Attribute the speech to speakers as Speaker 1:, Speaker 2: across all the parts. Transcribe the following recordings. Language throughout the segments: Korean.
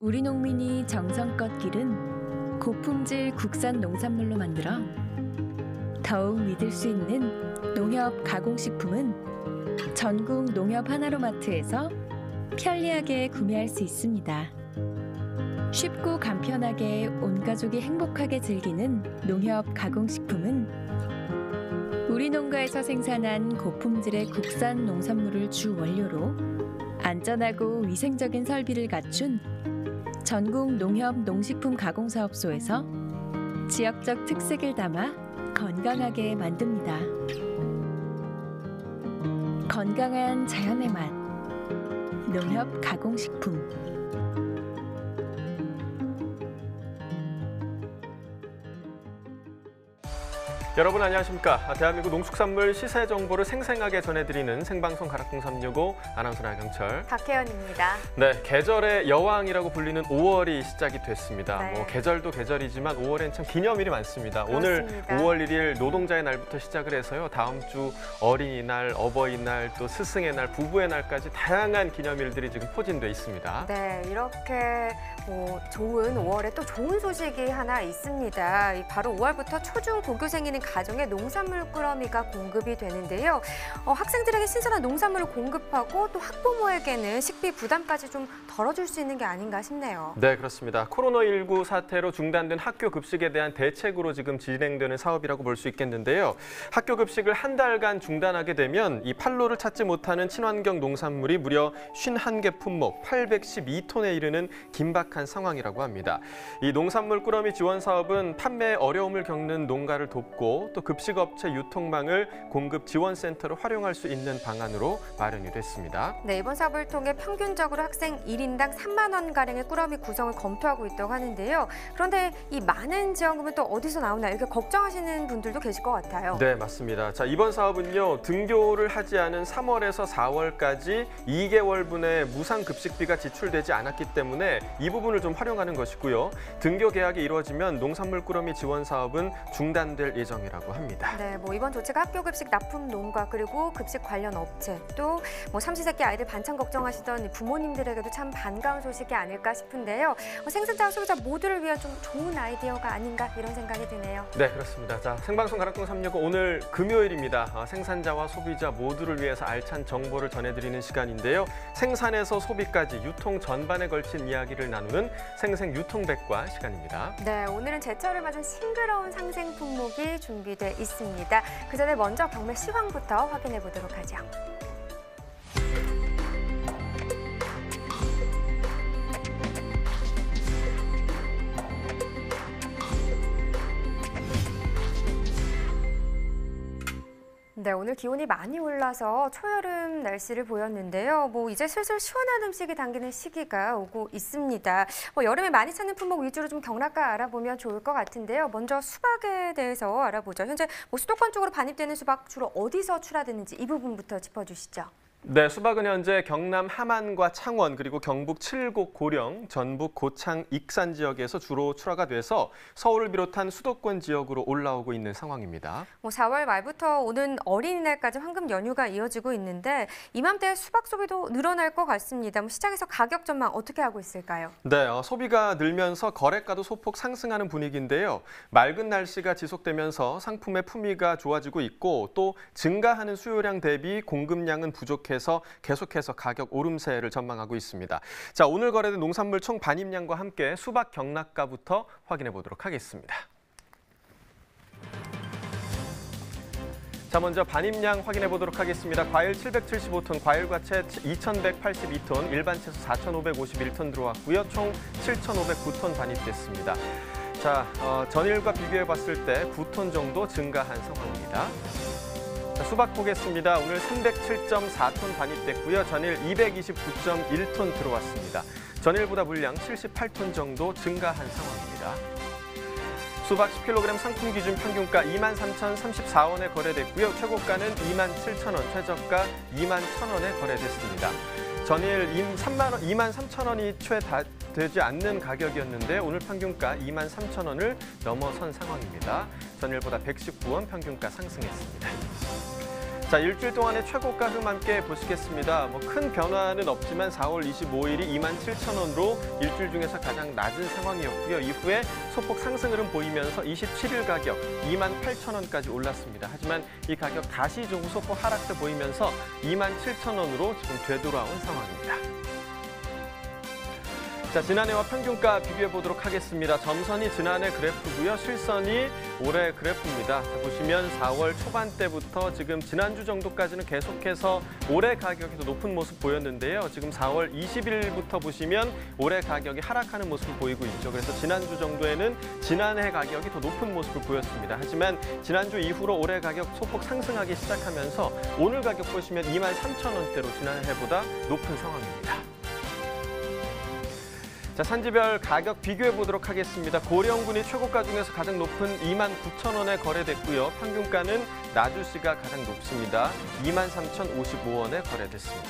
Speaker 1: 우리 농민이 정성껏 기른 고품질 국산 농산물로 만들어 더욱 믿을 수 있는 농협 가공식품은 전국 농협 하나로마트에서 편리하게 구매할 수 있습니다. 쉽고 간편하게 온 가족이 행복하게 즐기는 농협 가공식품은 우리 농가에서 생산한 고품질의 국산 농산물을 주 원료로 안전하고 위생적인 설비를 갖춘 전국 농협 농식품 가공사업소에서 지역적 특색을 담아 건강하게 만듭니다. 건강한 자연의 맛, 농협 가공식품.
Speaker 2: 여러분 안녕하십니까? 대한민국 농축산물 시세 정보를 생생하게 전해드리는 생방송 가락동 365 아나운서 나경철,
Speaker 3: 박혜연입니다.
Speaker 2: 네, 계절의 여왕이라고 불리는 5월이 시작이 됐습니다.
Speaker 3: 네.
Speaker 2: 계절도 계절이지만 5월엔 참 기념일이 많습니다.
Speaker 3: 그렇습니다.
Speaker 2: 오늘 5월 1일 노동자의 날부터 시작을 해서요. 다음 주 어린이날, 어버이날, 또 스승의 날, 부부의 날까지 다양한 기념일들이 지금 포진돼 있습니다.
Speaker 3: 네, 이렇게 좋은 5월에 또 좋은 소식이 하나 있습니다. 바로 5월부터 초중 고교생이는 가정에 농산물 꾸러미가 공급이 되는데요. 학생들에게 신선한 농산물을 공급하고 또 학부모에게는 식비 부담까지 좀 덜어줄 수 있는 게 아닌가 싶네요.
Speaker 2: 네, 그렇습니다. 코로나19 사태로 중단된 학교 급식에 대한 대책으로 지금 진행되는 사업이라고 볼 수 있겠는데요. 학교 급식을 한 달간 중단하게 되면 이 판로를 찾지 못하는 친환경 농산물이 무려 51개 품목 812톤에 이르는 긴박한 상황이라고 합니다. 이 농산물 꾸러미 지원 사업은 판매에 어려움을 겪는 농가를 돕고 또 급식업체 유통망을 공급 지원센터로 활용할 수 있는 방안으로 마련이 됐습니다.
Speaker 3: 네, 이번 사업을 통해 평균적으로 학생 1인당 3만 원가량의 꾸러미 구성을 검토하고 있다고 하는데요. 그런데 이 많은 지원금은 또 어디서 나오나 이렇게 걱정하시는 분들도 계실 것 같아요.
Speaker 2: 네, 맞습니다. 자, 이번 사업은요. 등교를 하지 않은 3월에서 4월까지 2개월분의 무상 급식비가 지출되지 않았기 때문에 이 부분을 좀 활용하는 것이고요. 등교 계약이 이루어지면 농산물 꾸러미 지원 사업은 중단될 예정입니다. 라고 합니다.
Speaker 3: 네, 이번 조치가 학교 급식 납품 농가 그리고 급식 관련 업체 또 삼시세끼 아이들 반찬 걱정하시던 부모님들에게도 참 반가운 소식이 아닐까 싶은데요. 생산자와 소비자 모두를 위한 좀 좋은 아이디어가 아닌가 이런 생각이 드네요.
Speaker 2: 네, 그렇습니다. 자, 생방송 가락동 365 오늘 금요일입니다. 생산자와 소비자 모두를 위해서 알찬 정보를 전해드리는 시간인데요. 생산에서 소비까지 유통 전반에 걸친 이야기를 나누는 생생유통백과 시간입니다.
Speaker 3: 네, 오늘은 제철을 맞은 싱그러운 상생 품목이 준비돼 있습니다. 그 전에 먼저 경매 시황부터 확인해 보도록 하죠. 네, 오늘 기온이 많이 올라서 초여름 날씨를 보였는데요. 이제 슬슬 시원한 음식이 당기는 시기가 오고 있습니다. 여름에 많이 찾는 품목 위주로 좀 경락가 알아보면 좋을 것 같은데요. 먼저 수박에 대해서 알아보죠. 현재 수도권 쪽으로 반입되는 수박 주로 어디서 출하되는지 이 부분부터 짚어주시죠.
Speaker 2: 네, 수박은 현재 경남 함안과 창원 그리고 경북 칠곡 고령, 전북 고창 익산 지역에서 주로 출하가 돼서 서울을 비롯한 수도권 지역으로 올라오고 있는 상황입니다.
Speaker 3: 4월 말부터 오는 어린이날까지 황금 연휴가 이어지고 있는데 이맘때 수박 소비도 늘어날 것 같습니다. 시장에서 가격 전망 어떻게 하고 있을까요?
Speaker 2: 네, 소비가 늘면서 거래가도 소폭 상승하는 분위기인데요. 맑은 날씨가 지속되면서 상품의 품위가 좋아지고 있고 또 증가하는 수요량 대비 공급량은 부족해 서 계속해서 가격 오름세를 전망하고 있습니다. 자, 오늘 거래된 농산물 총 반입량과 함께 수박 경락가부터 확인해 보도록 하겠습니다. 자, 먼저 반입량 확인해 보도록 하겠습니다. 과일 775톤, 과일과채 2182톤, 일반 채소 4551톤 들어왔고요. 총 7509톤 반입됐습니다. 자, 전일과 비교해 봤을 때 9톤 정도 증가한 상황입니다. 자, 수박 보겠습니다. 오늘 307.4톤 반입됐고요. 전일 229.1톤 들어왔습니다. 전일보다 물량 78톤 정도 증가한 상황입니다. 수박 10kg 상품 기준 평균가 23,034원에 거래됐고요. 최고가는 27,000원, 최저가 21,000원에 거래됐습니다. 전일 23,000원이 채 되지 않는 가격이었는데 오늘 평균가 23,000원을 넘어선 상황입니다. 전일보다 119원 평균가 상승했습니다. 자, 일주일 동안의 최고가 흐름 함께 보시겠습니다. 큰 변화는 없지만 4월 25일이 27,000원으로 일주일 중에서 가장 낮은 상황이었고요. 이후에 소폭 상승 흐름 보이면서 27일 가격 28,000원까지 올랐습니다. 하지만 이 가격 다시 좀 소폭 하락세 보이면서 27,000원으로 지금 되돌아온 상황입니다. 자, 지난해와 평균가 비교해 보도록 하겠습니다. 점선이 지난해 그래프고요. 실선이 올해 그래프입니다. 자, 보시면 4월 초반대부터 지금 지난주 정도까지는 계속해서 올해 가격이 더 높은 모습 보였는데요. 지금 4월 20일부터 보시면 올해 가격이 하락하는 모습을 보이고 있죠. 그래서 지난주 정도에는 지난해 가격이 더 높은 모습을 보였습니다. 하지만 지난주 이후로 올해 가격 소폭 상승하기 시작하면서 오늘 가격 보시면 23,000원대로 지난해보다 높은 상황입니다. 자, 산지별 가격 비교해 보도록 하겠습니다. 고령군이 최고가 중에서 가장 높은 29,000원에 거래됐고요. 평균가는 나주시가 가장 높습니다. 23,055원에 거래됐습니다.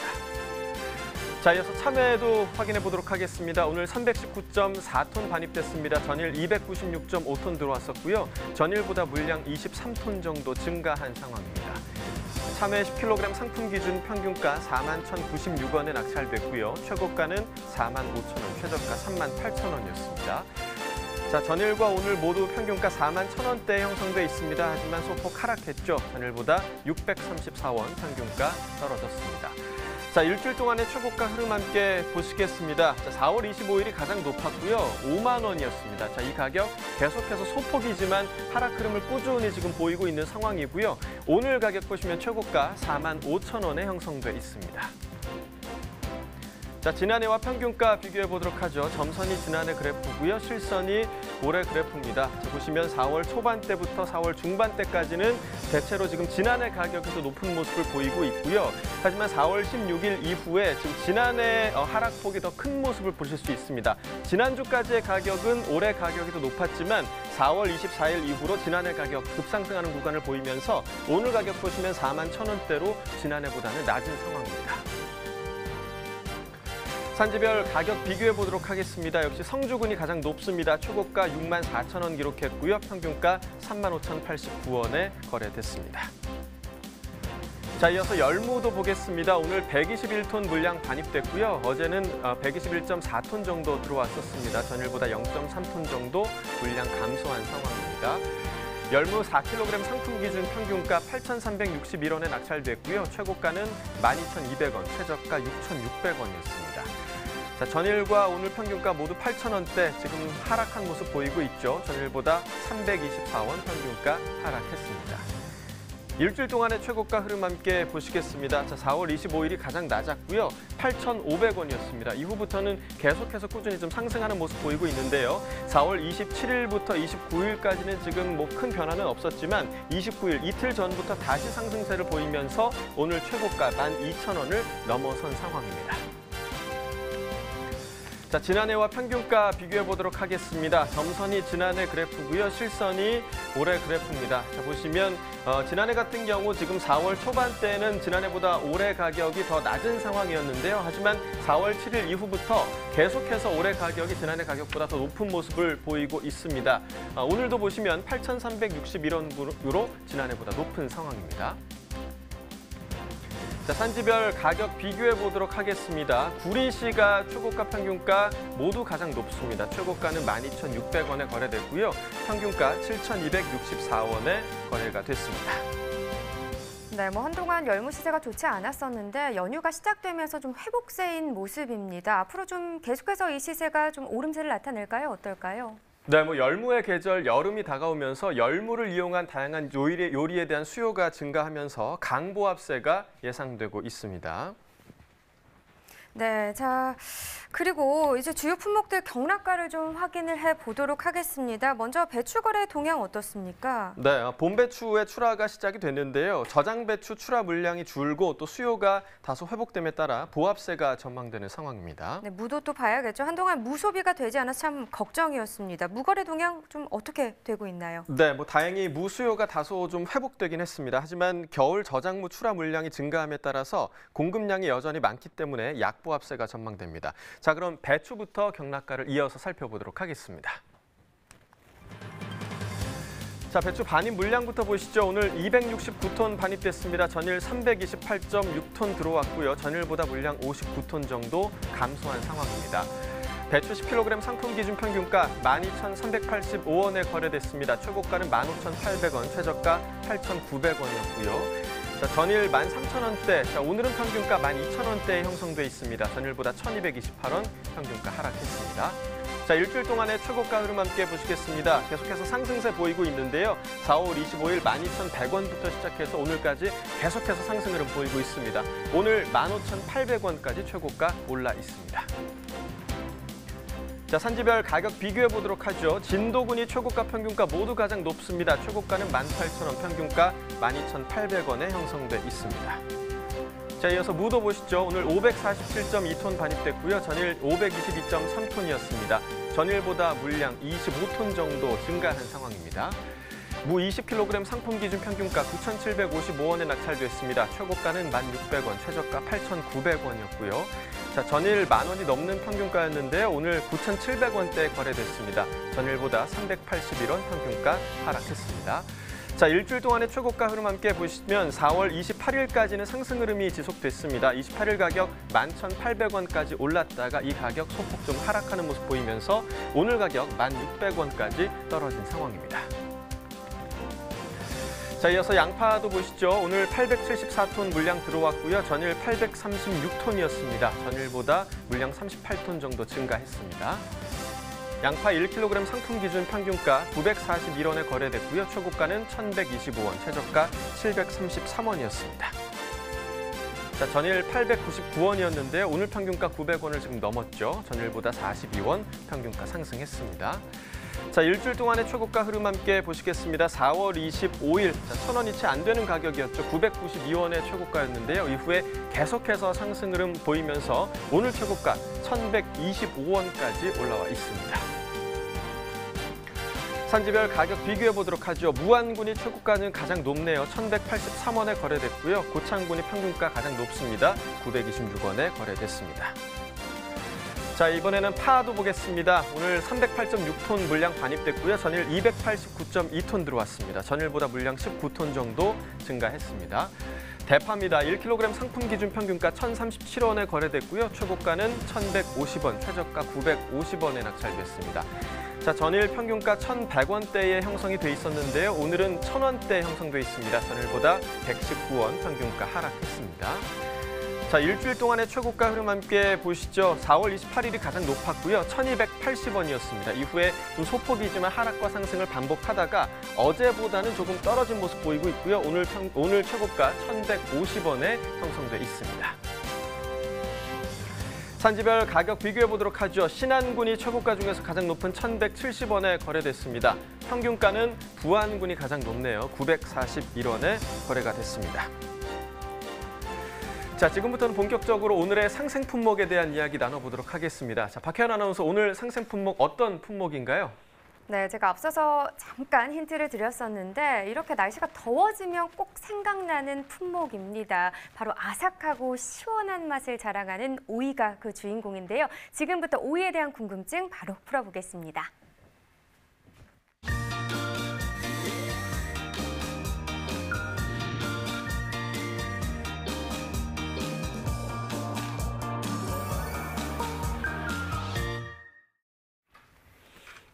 Speaker 2: 자, 이어서 참외도 확인해 보도록 하겠습니다. 오늘 319.4톤 반입됐습니다. 전일 296.5톤 들어왔었고요. 전일보다 물량 23톤 정도 증가한 상황입니다. 참외 10kg 상품 기준 평균가 41,096원에 낙찰됐고요. 최고가는 45,000원, 최저가 38,000원이었습니다. 자, 전일과 오늘 모두 평균가 41,000원대에 형성돼 있습니다. 하지만 소폭 하락했죠. 전일보다 634원 평균가 떨어졌습니다. 자, 일주일 동안의 최고가 흐름 함께 보시겠습니다. 자, 4월 25일이 가장 높았고요. 5만 원이었습니다. 자, 이 가격 계속해서 소폭이지만 하락 흐름을 꾸준히 지금 보이고 있는 상황이고요. 오늘 가격 보시면 최고가 45,000원에 형성돼 있습니다. 자, 지난해와 평균가 비교해 보도록 하죠. 점선이 지난해 그래프고요. 실선이 올해 그래프입니다. 자, 보시면 4월 초반대부터 4월 중반대까지는 대체로 지금 지난해 가격이 더 높은 모습을 보이고 있고요. 하지만 4월 16일 이후에 지금 지난해 하락폭이 더 큰 모습을 보실 수 있습니다. 지난주까지의 가격은 올해 가격이 더 높았지만 4월 24일 이후로 지난해 가격 급상승하는 구간을 보이면서 오늘 가격 보시면 41,000원대로 지난해보다는 낮은 상황입니다. 산지별 가격 비교해 보도록 하겠습니다. 역시 성주군이 가장 높습니다. 최고가 64,000원 기록했고요. 평균가 35,089원에 거래됐습니다. 자, 이어서 열무도 보겠습니다. 오늘 121톤 물량 반입됐고요. 어제는 121.4톤 정도 들어왔었습니다. 전일보다 0.3톤 정도 물량 감소한 상황입니다. 열무 4kg 상품 기준 평균가 8,361원에 낙찰됐고요. 최고가는 12,200원, 최저가 6,600원이었습니다. 자, 전일과 오늘 평균가 모두 8,000원대 지금 하락한 모습 보이고 있죠. 전일보다 324원 평균가 하락했습니다. 일주일 동안의 최고가 흐름 함께 보시겠습니다. 자, 4월 25일이 가장 낮았고요. 8,500원이었습니다. 이후부터는 계속해서 꾸준히 좀 상승하는 모습 보이고 있는데요. 4월 27일부터 29일까지는 지금 큰 변화는 없었지만 29일 이틀 전부터 다시 상승세를 보이면서 오늘 최고가 12,000원을 넘어선 상황입니다. 자, 지난해와 평균가 비교해 보도록 하겠습니다. 점선이 지난해 그래프고요. 실선이 올해 그래프입니다. 자, 보시면 지난해 같은 경우 지금 4월 초반대는 지난해보다 올해 가격이 더 낮은 상황이었는데요. 하지만 4월 7일 이후부터 계속해서 올해 가격이 지난해 가격보다 더 높은 모습을 보이고 있습니다. 오늘도 보시면 8,361원으로 지난해보다 높은 상황입니다. 자, 산지별 가격 비교해 보도록 하겠습니다. 구리시가 최고가 평균가 모두 가장 높습니다. 최고가는 12,600원에 거래됐고요. 평균가 7,264원에 거래가 됐습니다.
Speaker 3: 네, 한동안 열무 시세가 좋지 않았었는데 연휴가 시작되면서 좀 회복세인 모습입니다. 앞으로 좀 계속해서 이 시세가 좀 오름세를 나타낼까요? 어떨까요?
Speaker 2: 네, 열무의 계절 여름이 다가오면서 열무를 이용한 다양한 요리에 대한 수요가 증가하면서 강보합세가 예상되고 있습니다.
Speaker 3: 네, 자, 그리고 이제 주요 품목들 경락가를 좀 확인을 해보도록 하겠습니다. 먼저 배추 거래 동향 어떻습니까?
Speaker 2: 네, 봄 배추의 출하가 시작이 됐는데요. 저장 배추 출하 물량이 줄고 또 수요가 다소 회복됨에 따라 보합세가 전망되는 상황입니다.
Speaker 3: 네, 무도 또 봐야겠죠. 한동안 무 소비가 되지 않아서 참 걱정이었습니다. 무 거래 동향 좀 어떻게 되고 있나요?
Speaker 2: 네, 다행히 무 수요가 다소 좀 회복되긴 했습니다. 하지만 겨울 저장무 출하 물량이 증가함에 따라서 공급량이 여전히 많기 때문에 약보합세가 전망됩니다. 자, 그럼 배추부터 경락가를 이어서 살펴보도록 하겠습니다. 자, 배추 반입 물량부터 보시죠. 오늘 269톤 반입됐습니다. 전일 328.6톤 들어왔고요. 전일보다 물량 59톤 정도 감소한 상황입니다. 배추 10kg 상품 기준 평균가 12,385원에 거래됐습니다. 최고가는 15,800원, 최저가 8,900원이었고요. 자, 전일 13,000원대, 자, 오늘은 평균가 12,000원대에 형성돼 있습니다. 전일보다 1,228원 평균가 하락했습니다. 자, 일주일 동안의 최고가 흐름 함께 보시겠습니다. 계속해서 상승세 보이고 있는데요. 4월 25일 12,100원부터 시작해서 오늘까지 계속해서 상승 흐름 보이고 있습니다. 오늘 15,800원까지 최고가 올라 있습니다. 자, 산지별 가격 비교해 보도록 하죠. 진도군이 최고가 평균가 모두 가장 높습니다. 최고가는 18,000원, 평균가 12,800원에 형성돼 있습니다. 자, 이어서 무도 보시죠. 오늘 547.2톤 반입됐고요. 전일 522.3톤이었습니다. 전일보다 물량 25톤 정도 증가한 상황입니다. 무 20kg 상품 기준 평균가 9,755원에 낙찰됐습니다. 최고가는 1,600원, 최저가 8,900원이었고요. 자, 전일 10,000원이 넘는 평균가였는데요. 오늘 9,700원대에 거래됐습니다. 전일보다 381원 평균가 하락했습니다. 자, 일주일 동안의 최고가 흐름 함께 보시면 4월 28일까지는 상승 흐름이 지속됐습니다. 28일 가격 11,800원까지 올랐다가 이 가격 소폭 좀 하락하는 모습 보이면서 오늘 가격 1,600원까지 떨어진 상황입니다. 자, 이어서 양파도 보시죠. 오늘 874톤 물량 들어왔고요. 전일 836톤이었습니다. 전일보다 물량 38톤 정도 증가했습니다. 양파 1kg 상품 기준 평균가 941원에 거래됐고요. 최고가는 1,125원, 최저가 733원이었습니다. 자, 전일 899원이었는데 오늘 평균가 900원을 지금 넘었죠. 전일보다 42원 평균가 상승했습니다. 자, 일주일 동안의 최고가 흐름 함께 보시겠습니다. 4월 25일, 1,000원이 채 안 되는 가격이었죠. 992원의 최고가였는데요. 이후에 계속해서 상승 흐름 보이면서 오늘 최고가 1,125원까지 올라와 있습니다. 산지별 가격 비교해 보도록 하죠. 무안군이 최고가는 가장 높네요. 1,183원에 거래됐고요. 고창군이 평균가 가장 높습니다. 926원에 거래됐습니다. 자, 이번에는 파도 보겠습니다. 오늘 308.6톤 물량 반입됐고요. 전일 289.2톤 들어왔습니다. 전일보다 물량 19톤 정도 증가했습니다. 대파입니다. 1kg 상품 기준 평균가 1,037원에 거래됐고요. 최고가는 1,150원, 최저가 950원에 낙찰됐습니다. 자, 전일 평균가 1,100원대에 형성이 돼 있었는데요. 오늘은 1,000원대 형성돼 있습니다. 전일보다 119원 평균가 하락했습니다. 자, 일주일 동안의 최고가 흐름 함께 보시죠. 4월 28일이 가장 높았고요. 1,280원이었습니다. 이후에 좀 소폭이지만 하락과 상승을 반복하다가 어제보다는 조금 떨어진 모습 보이고 있고요. 오늘 최고가 1,150원에 형성돼 있습니다. 산지별 가격 비교해 보도록 하죠. 신안군이 최고가 중에서 가장 높은 1,170원에 거래됐습니다. 평균가는 부안군이 가장 높네요. 941원에 거래가 됐습니다. 자, 지금부터는 본격적으로 오늘의 상생 품목에 대한 이야기 나눠보도록 하겠습니다. 자, 박혜연 아나운서, 오늘 상생 품목 어떤 품목인가요?
Speaker 3: 네, 제가 앞서서 잠깐 힌트를 드렸었는데 이렇게 날씨가 더워지면 꼭 생각나는 품목입니다. 바로 아삭하고 시원한 맛을 자랑하는 오이가 그 주인공인데요. 지금부터 오이에 대한 궁금증 바로 풀어보겠습니다.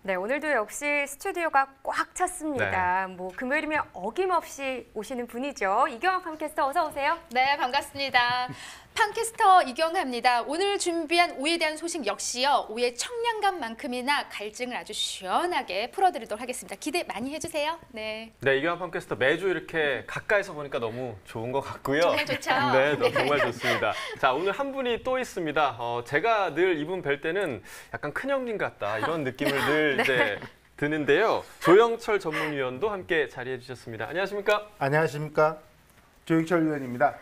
Speaker 3: 네, 오늘도 역시 스튜디오가 꽉 찼습니다.
Speaker 2: 네.
Speaker 3: 뭐 금요일이면 어김없이 오시는 분이죠. 이경아 팜캐스터 어서 오세요.
Speaker 4: 네, 반갑습니다. 팜캐스터 이경아입니다. 오늘 준비한 오이에 대한 소식 역시요. 오이의 청량감만큼이나 갈증을 아주 시원하게 풀어드리도록 하겠습니다. 기대 많이 해주세요. 네.
Speaker 2: 네, 이경환 팟캐스터 매주 이렇게 가까이서 보니까 너무 좋은 것 같고요.
Speaker 4: 정말 좋죠.
Speaker 2: 네, 정말 좋습니다. 자, 오늘 한 분이 또 있습니다. 제가 늘 이분 뵐 때는 약간 큰형님 같다 이런 느낌을 늘
Speaker 3: 네.
Speaker 2: 이제 드는데요. 조영철 전문위원도 함께 자리해 주셨습니다. 안녕하십니까?
Speaker 5: 안녕하십니까? 조영철 위원입니다.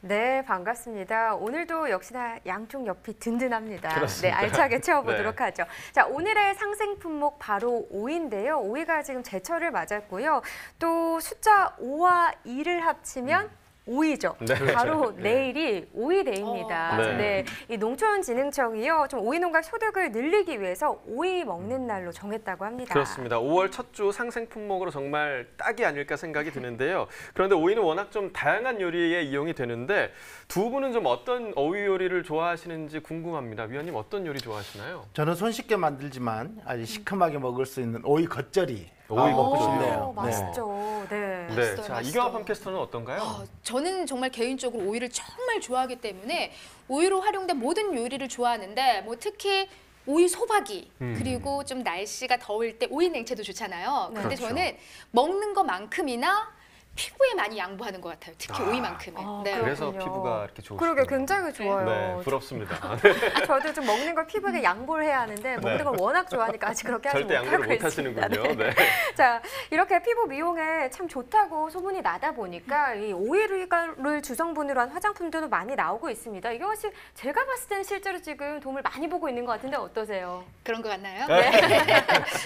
Speaker 3: 네, 반갑습니다. 오늘도 역시나 양쪽 옆이 든든합니다.
Speaker 2: 그렇습니다.
Speaker 3: 네, 알차게 채워보도록
Speaker 2: 네.
Speaker 3: 하죠. 자, 오늘의 상생 품목 바로 오이인데요. 오이가 지금 제철을 맞았고요. 또 숫자 5와 2를 합치면 오이죠.
Speaker 2: 네.
Speaker 3: 바로
Speaker 2: 네.
Speaker 3: 내일이 오이데이입니다.
Speaker 2: 네.
Speaker 3: 네. 이 농촌진흥청이요, 좀 오이 농가 소득을 늘리기 위해서 오이 먹는 날로 정했다고 합니다.
Speaker 2: 그렇습니다. 5월 첫 주 상생 품목으로 정말 딱이 아닐까 생각이 드는데요. 그런데 오이는 워낙 좀 다양한 요리에 이용이 되는데 두 분은 좀 어떤 오이 요리를 좋아하시는지 궁금합니다. 위원님 어떤 요리 좋아하시나요?
Speaker 5: 저는 손쉽게 만들지만 아주 시큼하게 먹을 수 있는 오이 겉절이
Speaker 2: 오이
Speaker 5: 먹고
Speaker 2: 겉절이요?
Speaker 5: 싶네요.
Speaker 3: 맛있죠. 네.
Speaker 2: 네,
Speaker 4: 맛있어요,
Speaker 2: 자
Speaker 4: 맛있어요.
Speaker 2: 이경화 팟캐스터는 어떤가요?
Speaker 4: 저는 정말 개인적으로 오이를 정말 좋아하기 때문에 오이로 활용된 모든 요리를 좋아하는데 뭐 특히 오이 소박이 그리고 좀 날씨가 더울 때 오이 냉채도 좋잖아요.
Speaker 3: 네.
Speaker 4: 근데
Speaker 2: 그렇죠.
Speaker 4: 저는 먹는 것만큼이나 피부에 많이 양보하는 것 같아요. 특히 오이만큼은.
Speaker 3: 아,
Speaker 4: 네.
Speaker 2: 그래서
Speaker 3: 그렇군요.
Speaker 2: 피부가 이렇게 좋으시군요.
Speaker 3: 그러게 굉장히 좋아요.
Speaker 2: 네, 부럽습니다.
Speaker 3: 저도 좀 먹는 걸 피부에 양보를 해야 하는데 먹는
Speaker 2: 네.
Speaker 3: 걸 워낙 좋아하니까 아직 그렇게 하지
Speaker 2: 절대 양보를
Speaker 3: 못하고
Speaker 2: 못
Speaker 3: 있습니다.
Speaker 2: 하시는군요.
Speaker 3: 네.
Speaker 2: 네.
Speaker 3: 자, 이렇게 피부 미용에 참 좋다고 소문이 나다 보니까 이 오이를 주성분으로 한 화장품들도 많이 나오고 있습니다. 이경화 씨, 제가 봤을 때는 실제로 지금 도움을 많이 보고 있는 것 같은데 어떠세요?
Speaker 4: 그런 것 같나요? 네.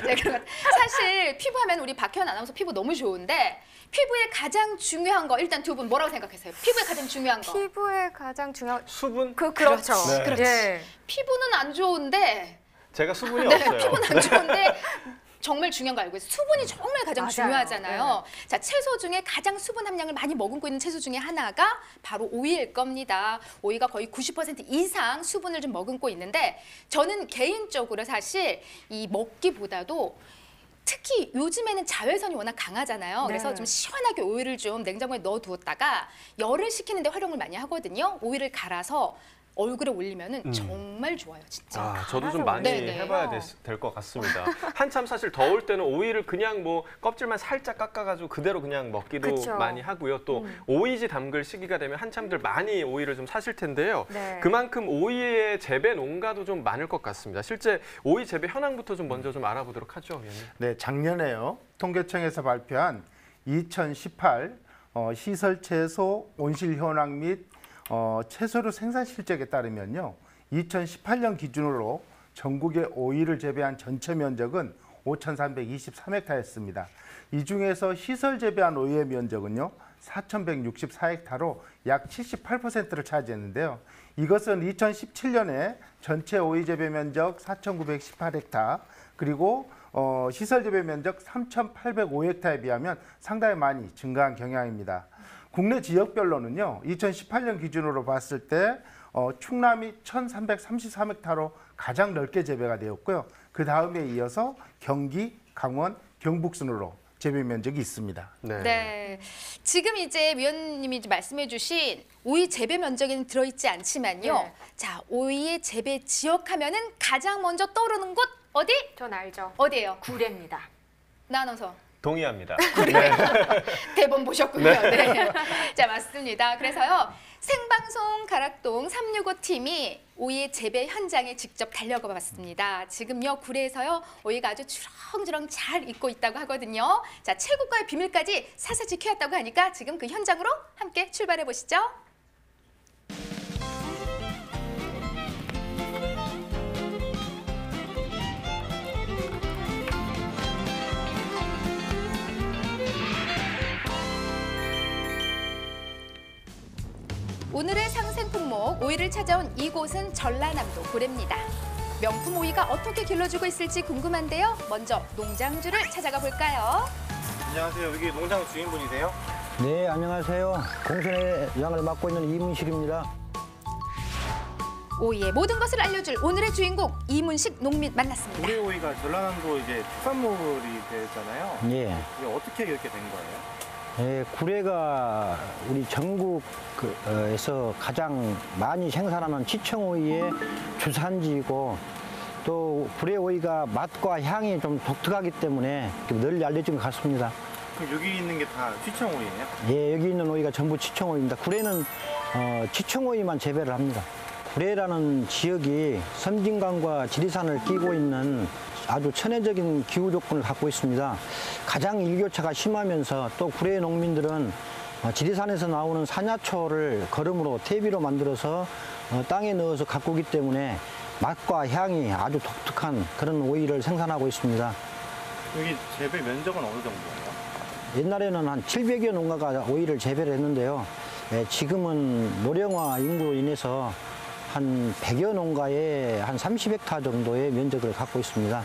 Speaker 4: 네, 그런 것 사실 피부하면 우리 박혜원 아나운서 피부 너무 좋은데 피부에 가장 중요한 거 일단 두 분 뭐라고 생각하세요? 피부에 가장 중요한 거.
Speaker 3: 피부에 가장 중요한
Speaker 2: 수분?
Speaker 3: 그렇죠.
Speaker 2: 네.
Speaker 4: 그렇지.
Speaker 3: 예.
Speaker 4: 피부는 안 좋은데
Speaker 2: 제가 수분이
Speaker 4: 네,
Speaker 2: 없어요.
Speaker 4: 피부는 안 좋은데 정말 중요한 거 알고 있어요. 수분이 정말 가장
Speaker 3: 맞아요.
Speaker 4: 중요하잖아요. 자, 채소 중에 가장 수분 함량을 많이 머금고 있는 채소 중에 하나가 바로 오이일 겁니다. 오이가 거의 90% 이상 수분을 좀 머금고 있는데 저는 개인적으로 사실 이 먹기보다도 특히 요즘에는 자외선이 워낙 강하잖아요. 그래서
Speaker 3: 네.
Speaker 4: 좀 시원하게 오이를 좀 냉장고에 넣어두었다가 열을 식히는 데 활용을 많이 하거든요. 오이를 갈아서 얼굴에 올리면은 정말 좋아요, 진짜.
Speaker 2: 아, 저도 좀
Speaker 3: 갈아서
Speaker 2: 많이
Speaker 4: 네네.
Speaker 2: 해봐야 될 것 같습니다. 한참 사실 더울 때는 오이를 그냥 뭐 껍질만 살짝 깎아가지고 그대로 그냥 먹기도
Speaker 3: 그쵸.
Speaker 2: 많이 하고요. 또 오이지 담글 시기가 되면 한참들 많이 오이를 좀 사실 텐데요.
Speaker 3: 네.
Speaker 2: 그만큼 오이의 재배 농가도 좀 많을 것 같습니다. 실제 오이 재배 현황부터 좀 먼저 좀 알아보도록 하죠, 위원님.
Speaker 5: 네, 작년에요. 통계청에서 발표한 2018 시설 채소 온실 현황 및 채소류 생산 실적에 따르면요. 2018년 기준으로 전국의 오이를 재배한 전체 면적은 5,323헥타였습니다. 이 중에서 시설 재배한 오이의 면적은요. 4,164헥타로 약 78%를 차지했는데요. 이것은 2017년에 전체 오이 재배 면적 4,918헥타 그리고 시설 재배 면적 3,805헥타에 비하면 상당히 많이 증가한 경향입니다. 국내 지역별로는요. 2018년 기준으로 봤을 때 충남이 1,333헥타로 가장 넓게 재배가 되었고요. 그 다음에 이어서 경기, 강원, 경북 순으로 재배 면적이 있습니다.
Speaker 4: 네. 지금 이제 위원님이 이제 말씀해주신 오이 재배 면적에는 들어있지 않지만요.
Speaker 3: 네.
Speaker 4: 자, 오이의 재배 지역하면은 가장 먼저 떠오르는 곳 어디?
Speaker 3: 전 알죠.
Speaker 4: 어디예요?
Speaker 3: 구례입니다.
Speaker 4: 나 아나운서.
Speaker 2: 동의합니다.
Speaker 4: 대본 보셨군요. 네. 자, 맞습니다. 그래서요. 생방송 가락동 365 팀이 오이 재배 현장에 직접 달려가 봤습니다. 지금요 구례에서요 오이가 아주 주렁주렁 잘 익고 있다고 하거든요. 자, 채국과의 비밀까지 사사 지켜왔다고 하니까 지금 그 현장으로 함께 출발해 보시죠. 오늘의 상생 품목 오이를 찾아온 이곳은 전라남도 구례입니다. 명품 오이가 어떻게 길러주고 있을지 궁금한데요. 먼저 농장주를 찾아가 볼까요?
Speaker 6: 안녕하세요. 여기 농장 주인분이세요?
Speaker 7: 네, 안녕하세요. 공선의 양을 맡고 있는 이문식입니다.
Speaker 4: 오이의 모든 것을 알려줄 오늘의 주인공 이문식 농민 만났습니다.
Speaker 6: 구례 오이가 전라남도 이제 특산물이 되잖아요.
Speaker 7: 예,
Speaker 6: 이게 어떻게 이렇게 된 거예요?
Speaker 7: 예, 구례가 우리 전국에서 가장 많이 생산하는 지청오이의 주산지이고 또 구례 오이가 맛과 향이 좀 독특하기 때문에 널리 알려진 것 같습니다.
Speaker 6: 그럼 여기 있는 게 다 취청 오이예요?
Speaker 7: 예, 여기 있는 오이가 전부 지청오이입니다. 구례는 지청오이만 재배를 합니다. 구례라는 지역이 섬진강과 지리산을 끼고 있는 아주 천혜적인 기후 조건을 갖고 있습니다. 가장 일교차가 심하면서 또 구례 농민들은 지리산에서 나오는 산야초를 거름으로 퇴비로 만들어서 땅에 넣어서 가꾸기 때문에 맛과 향이 아주 독특한 그런 오이를 생산하고 있습니다.
Speaker 6: 여기 재배 면적은 어느 정도예요?
Speaker 7: 옛날에는 한 700여 농가가 오이를 재배를 했는데요. 지금은 노령화 인구로 인해서 한 100여 농가에 한 30헥타 정도의 면적을 갖고 있습니다.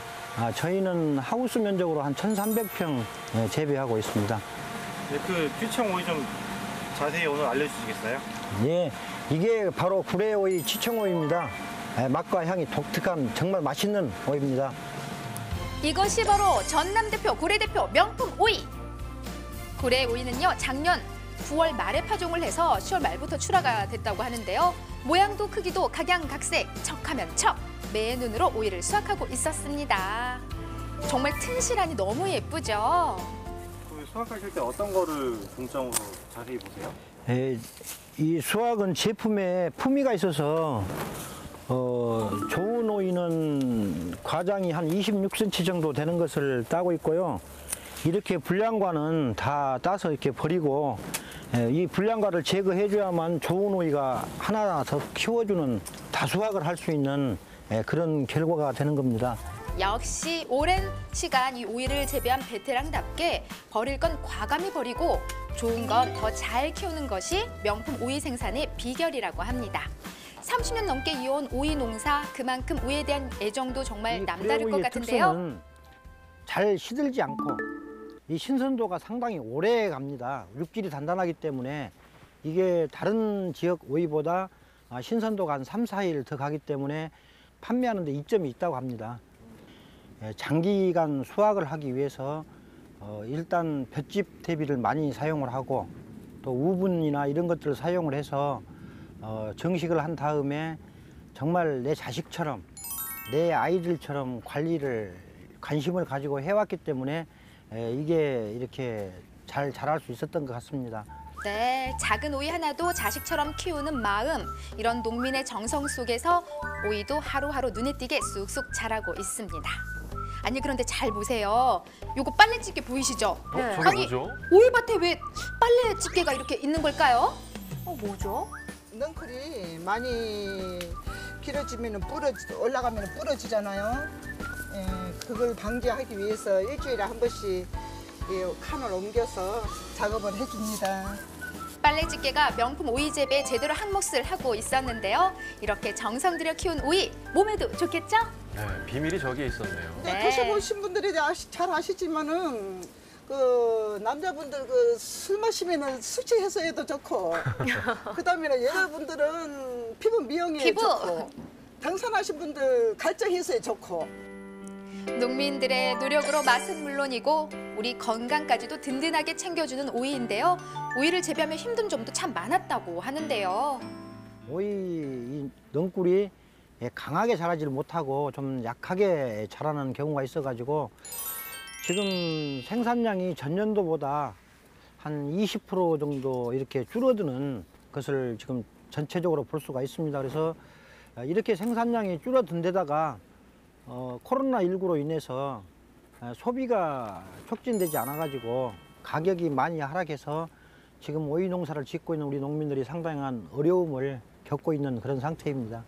Speaker 7: 저희는 하우스 면적으로 한 1,300평 재배하고 있습니다.
Speaker 6: 네, 그 쥐청 오이 좀 자세히 오늘 알려주시겠어요?
Speaker 7: 예, 이게 바로 구례오이 치청오이입니다. 맛과 향이 독특한 정말 맛있는 오이입니다.
Speaker 4: 이것이 바로 전남 대표, 구례 대표 명품 오이. 구례 오이는요, 작년 9월 말에 파종을 해서 10월 말부터 출하가 됐다고 하는데요. 모양도 크기도 각양각색, 척하면 척. 매의 눈으로 오이를 수확하고 있었습니다. 정말 튼실하니 너무 예쁘죠?
Speaker 6: 그 수확하실 때 어떤 거를 중점으로 자세히 보세요?
Speaker 7: 이 수확은 제품에 품위가 있어서 좋은 오이는 과장이 한 26cm 정도 되는 것을 따고 있고요. 이렇게 불량과는 다 따서 이렇게 버리고 이 불량과를 제거해줘야만 좋은 오이가 하나 더 키워주는 다수확을 할 수 있는 그런 결과가 되는 겁니다.
Speaker 4: 역시 오랜 시간 이 오이를 재배한 베테랑답게 버릴 건 과감히 버리고 좋은 건 더 잘 키우는 것이 명품 오이 생산의 비결이라고 합니다. 30년 넘게 이어온 오이 농사, 그만큼 오이에 대한 애정도 정말 남다를 것 같은데요.
Speaker 7: 특성은 잘 시들지 않고 이 신선도가 상당히 오래 갑니다. 육질이 단단하기 때문에 이게 다른 지역 오이보다 신선도가 한 3, 4일 더 가기 때문에 판매하는 데 이점이 있다고 합니다. 장기간 수확을 하기 위해서 일단 볏짚 대비를 많이 사용을 하고 또 우분이나 이런 것들을 사용을 해서 정식을 한 다음에 정말 내 자식처럼 내 아이들처럼 관심을 가지고 해왔기 때문에 이게 이렇게 잘 자랄 수 있었던 것 같습니다.
Speaker 4: 네, 작은 오이 하나도 자식처럼 키우는 마음, 이런 농민의 정성 속에서 오이도 하루하루 눈에 띄게 쑥쑥 자라고 있습니다. 아니 그런데 잘 보세요. 요거 빨래집게 보이시죠?
Speaker 3: 네.
Speaker 2: 저게
Speaker 4: 아니
Speaker 2: 뭐죠?
Speaker 4: 오이밭에 왜 빨래집게가 이렇게 있는 걸까요?
Speaker 3: 뭐죠?
Speaker 8: 넝쿨이 많이 길어지면 올라가면 부러지잖아요. 그걸 방지하기 위해서 일주일에 한 번씩 칸을 옮겨서 작업을 해줍니다.
Speaker 4: 빨래집게가 명품 오이 재배에 제대로 한 몫을 하고 있었는데요. 이렇게 정성 들여 키운 오이, 몸에도 좋겠죠?
Speaker 2: 네, 비밀이 저기에 있었네요.
Speaker 8: 근데
Speaker 4: 네.
Speaker 8: 드셔보신 분들이 잘 아시지만은 그 남자분들 그 술 마시면은 수치 해소에도 좋고 그다음에 여자분들은 피부 미용에
Speaker 4: 피부.
Speaker 8: 좋고 당산하신 분들 갈증 해소에 좋고.
Speaker 4: 농민들의 노력으로 맛은 물론이고 우리 건강까지도 든든하게 챙겨주는 오이인데요. 오이를 재배하며 힘든 점도 참 많았다고 하는데요.
Speaker 7: 오이 이 넝쿨이 강하게 자라지를 못하고 좀 약하게 자라는 경우가 있어가지고 지금 생산량이 전년도보다 한 20% 정도 이렇게 줄어드는 것을 지금 전체적으로 볼 수가 있습니다. 그래서 이렇게 생산량이 줄어든 데다가 코로나19로 인해서 소비가 촉진되지 않아가지고 가격이 많이 하락해서 지금 오이 농사를 짓고 있는 우리 농민들이 상당한 어려움을 겪고 있는 그런 상태입니다.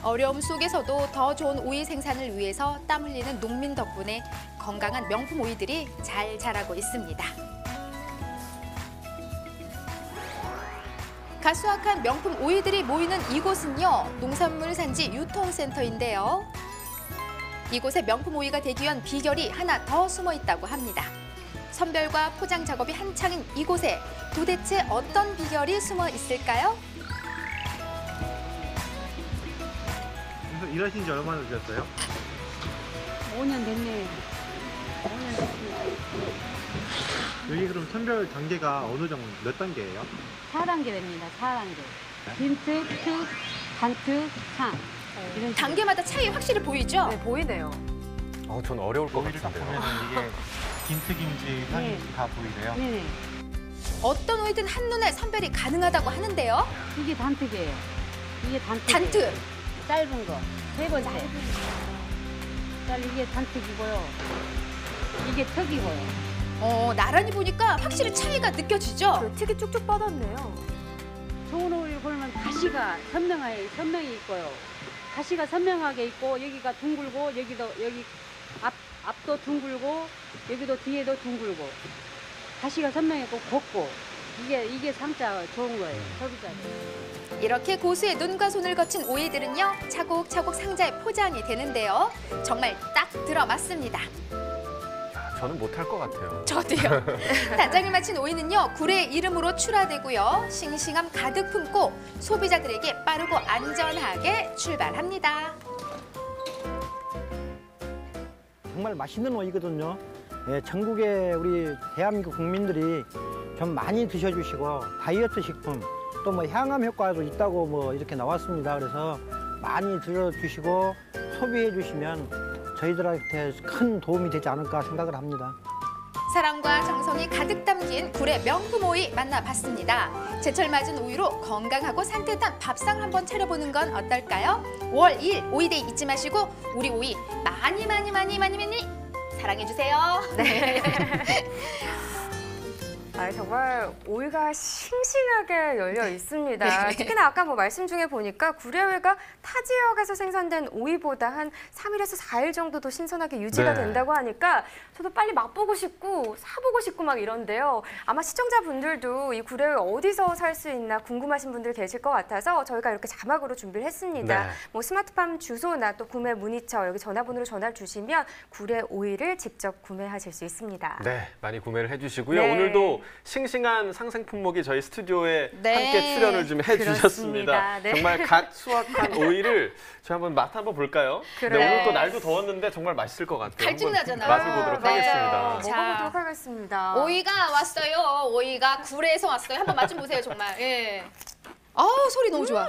Speaker 4: 어려움 속에서도 더 좋은 오이 생산을 위해서 땀 흘리는 농민 덕분에 건강한 명품 오이들이 잘 자라고 있습니다. 갓 수확한 명품 오이들이 모이는 이곳은요, 농산물 산지 유통센터인데요. 이곳에 명품 오이가 되기 위한 비결이 하나 더 숨어 있다고 합니다. 선별과 포장 작업이 한창인 이곳에 도대체 어떤 비결이 숨어 있을까요?
Speaker 6: 그래서 일하신 지 얼마나 되셨어요?
Speaker 9: 5년 됐네.
Speaker 6: 여기 그럼 선별 단계가 어느 정도 몇 단계예요?
Speaker 9: 4단계 됩니다. 4단계. 빈특, 특, 단특, 상. 이런 식으로.
Speaker 4: 단계마다 차이 확실히 보이죠?
Speaker 3: 네, 보이네요.
Speaker 2: 전 어려울 것
Speaker 6: 오이를 딱
Speaker 2: 같은데요.
Speaker 6: 보면은 이게 김특인지 향인지 다 보이네요.
Speaker 9: 네네.
Speaker 4: 어떤 오이든 한눈에 선별이 가능하다고 하는데요.
Speaker 9: 이게 단특이에요. 이게 단특.
Speaker 4: 단특.
Speaker 9: 짧은 거. 세 번째. 이게 단특이고요. 이게 특이고요.
Speaker 4: 나란히 보니까 확실히 차이가 느껴지죠?
Speaker 3: 그 특이 쭉쭉 뻗었네요.
Speaker 9: 좋은 오이를 보면 가시가 선명히 있고요. 가시가 선명하게 있고 여기가 둥글고 여기 앞도 둥글고 여기도 뒤에도 둥글고 가시가 선명했고 곱고 이게 상자 좋은 거예요. 소비자.
Speaker 4: 이렇게 고수의 눈과 손을 거친 오이들은요, 차곡차곡 상자에 포장이 되는데요. 정말 딱 들어맞습니다.
Speaker 2: 저는 못할 것 같아요.
Speaker 4: 저도요. 단장을 마친 오이는요, 굴의 이름으로 출하되고요. 싱싱함 가득 품고 소비자들에게 빠르고 안전하게 출발합니다.
Speaker 7: 정말 맛있는 오이거든요. 예, 전국의 우리 대한민국 국민들이 좀 많이 드셔주시고 다이어트 식품 또 뭐 향암 효과도 있다고 뭐 이렇게 나왔습니다. 그래서 많이 들어주시고 소비해 주시면 저희들한테 큰 도움이 되지 않을까 생각을 합니다.
Speaker 4: 사랑과 정성이 가득 담긴 굴의 명품 오이 만나봤습니다. 제철 맞은 오이로 건강하고 산뜻한 밥상 한번 차려보는 건 어떨까요? 5월 2일 오이데이 잊지 마시고 우리 오이 많이 사랑해주세요. 네.
Speaker 3: 아, 정말 오이가 싱싱하게 열려 있습니다. 특히나 아까 뭐 말씀 중에 보니까 구례오이가 타 지역에서 생산된 오이보다 한 3일에서 4일 정도 더 신선하게 유지가 된다고 하니까 저도 빨리 맛보고 싶고 사보고 싶고 막 이런데요. 아마 시청자분들도 이 구례오이 어디서 살 수 있나 궁금하신 분들 계실 것 같아서 저희가 이렇게 자막으로 준비를 했습니다. 뭐 스마트팜 주소나 또 구매 문의처 여기 전화번호로 전화를 주시면 구례오이를 직접 구매하실 수 있습니다.
Speaker 2: 네, 많이 구매를 해주시고요. 오늘도 싱싱한 상생 품목이 저희 스튜디오에 함께 출연을 좀 해주셨습니다. 정말 갓 수확한 오이를 저희 한번 맛 한번 볼까요? 네, 오늘 또 날도 더웠는데 정말 맛있을 것 같아요.
Speaker 4: 갈증 나잖아요.
Speaker 2: 맛을 보도록 하겠습니다.
Speaker 3: 먹어보도록 하겠습니다.
Speaker 4: 오이가 왔어요. 오이가 굴에서 왔어요. 한번 맛 좀 보세요, 정말. 예. 소리 너무 좋아.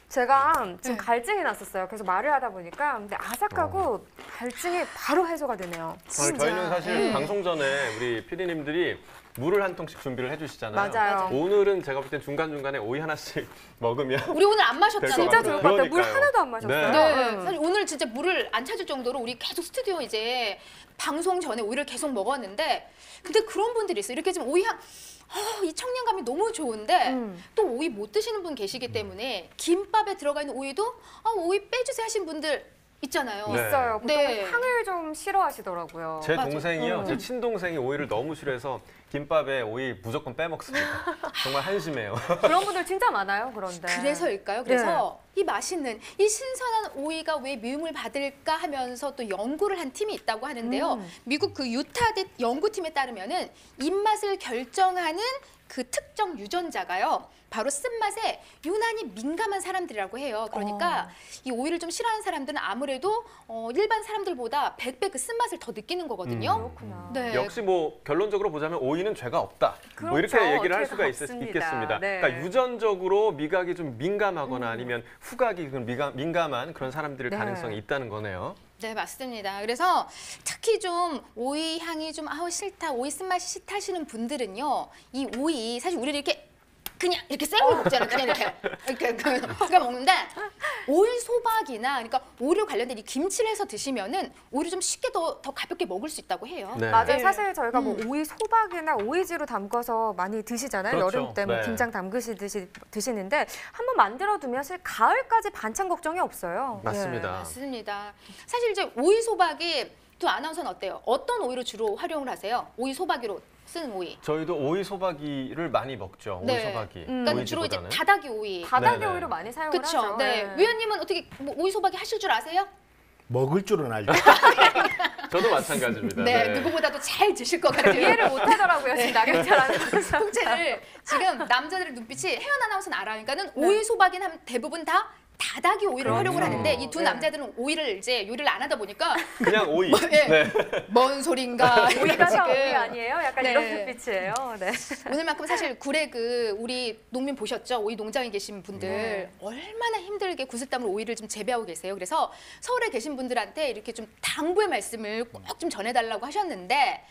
Speaker 3: 제가 지금 갈증이 났었어요. 그래서 말을 하다 보니까 근데 아삭하고 갈증이 바로 해소가 되네요.
Speaker 2: 저희는 사실 방송 전에 우리 PD님들이 물을 한 통씩 준비를 해주시잖아요.
Speaker 3: 맞아요.
Speaker 2: 오늘은 제가 볼 땐 중간중간에 오이 하나씩 먹으면
Speaker 4: 우리 오늘 안 마셨잖아요.
Speaker 3: 진짜 좋을 것 같아요. 물 하나도 안 마셨어요.
Speaker 4: 네. 사실 오늘 진짜 물을 안 찾을 정도로 우리 계속 스튜디오 이제 방송 전에 오이를 계속 먹었는데 근데 그런 분들이 있어요. 이렇게 좀 오이 향 이 청량감이 너무 좋은데 또 오이 못 드시는 분 계시기 때문에 김밥에 들어가 있는 오이도 오이 빼주세요 하신 분들 있잖아요.
Speaker 3: 있어요. 보통 향을 좀 싫어하시더라고요.
Speaker 2: 제 동생이요. 제 친동생이 오이를 너무 싫어해서 김밥에 오이 무조건 빼먹습니다. 정말 한심해요.
Speaker 3: 그런 분들 진짜 많아요. 그런데.
Speaker 4: 그래서일까요? 그래서 이 맛있는, 이 신선한 오이가 왜 미움을 받을까 하면서 또 연구를 한 팀이 있다고 하는데요. 미국 그 유타대 연구팀에 따르면은 입맛을 결정하는 그 특정 유전자가요. 바로 쓴맛에 유난히 민감한 사람들이라고 해요. 그러니까 이 오이를 좀 싫어하는 사람들은 아무래도 일반 사람들보다 100배 그 쓴맛을 더 느끼는 거거든요.
Speaker 3: 그렇구나.
Speaker 4: 네.
Speaker 2: 역시 뭐 결론적으로 보자면 오이는 죄가 없다. 뭐 이렇게 얘기를 할 수가 있겠습니다. 그러니까 유전적으로 미각이 좀 민감하거나 아니면 후각이 민감한 그런 사람들일 가능성이 있다는 거네요.
Speaker 4: 네, 맞습니다. 그래서 특히 좀 오이 향이 좀 싫다, 오이 쓴맛이 싫다 하시는 분들은요. 이 오이 사실 우리는 이렇게 그냥 이렇게 생으로 먹잖아요. 그냥 이렇게 그러니까 먹는데 오이 소박이나 그러니까 오이로 관련된 이 김치를 해서 드시면은 오히려 좀 쉽게 더 가볍게 먹을 수 있다고 해요.
Speaker 3: 맞아요. 사실 저희가 뭐 오이 소박이나 오이지로 담궈서 많이 드시잖아요. 여름 때 뭐 김장 담그시듯이 드시는데 한번 만들어 두면 사실 가을까지 반찬 걱정이 없어요.
Speaker 2: 맞습니다.
Speaker 4: 맞습니다. 사실 이제 오이 소박이 두 아나운서는 어때요? 어떤 오이로 주로 활용을 하세요? 오이 소박이로 쓰는 오이.
Speaker 2: 저희도 오이 소박이를 많이 먹죠. 오이 소박이.
Speaker 4: 그러니까 주로 이제 다다기 오이.
Speaker 3: 다다기 오이로 많이 사용을
Speaker 4: 그쵸?
Speaker 3: 하죠.
Speaker 4: 네. 위원님은 어떻게 뭐 오이 소박이 하실 줄 아세요?
Speaker 5: 먹을 줄은 알죠.
Speaker 2: 저도 마찬가지입니다.
Speaker 4: 네, 누구보다도 잘 드실 것 같아요.
Speaker 3: 이해를 못하더라고요, 지금 나경철 아나운서.
Speaker 4: 통째를 지금 남자들의 눈빛이 혜연 아나운서는 알아요. 그러니까는 오이 소박이는 하면 대부분 다 다다기 오이를 활용을 하는데 이 두 남자들은 오이를 이제 요리를 안 하다 보니까
Speaker 2: 그냥 오이.
Speaker 4: 뭔 소린가.
Speaker 3: 오이가 다 오이 아니에요? 약간 이런 눈빛이에요. 네.
Speaker 4: 오늘만큼 사실 굴의 그 우리 농민 보셨죠? 오이 농장에 계신 분들 얼마나 힘들게 구슬땀으로 오이를 좀 재배하고 계세요. 그래서 서울에 계신 분들한테 이렇게 좀 당부의 말씀을 꼭 좀 전해달라고 하셨는데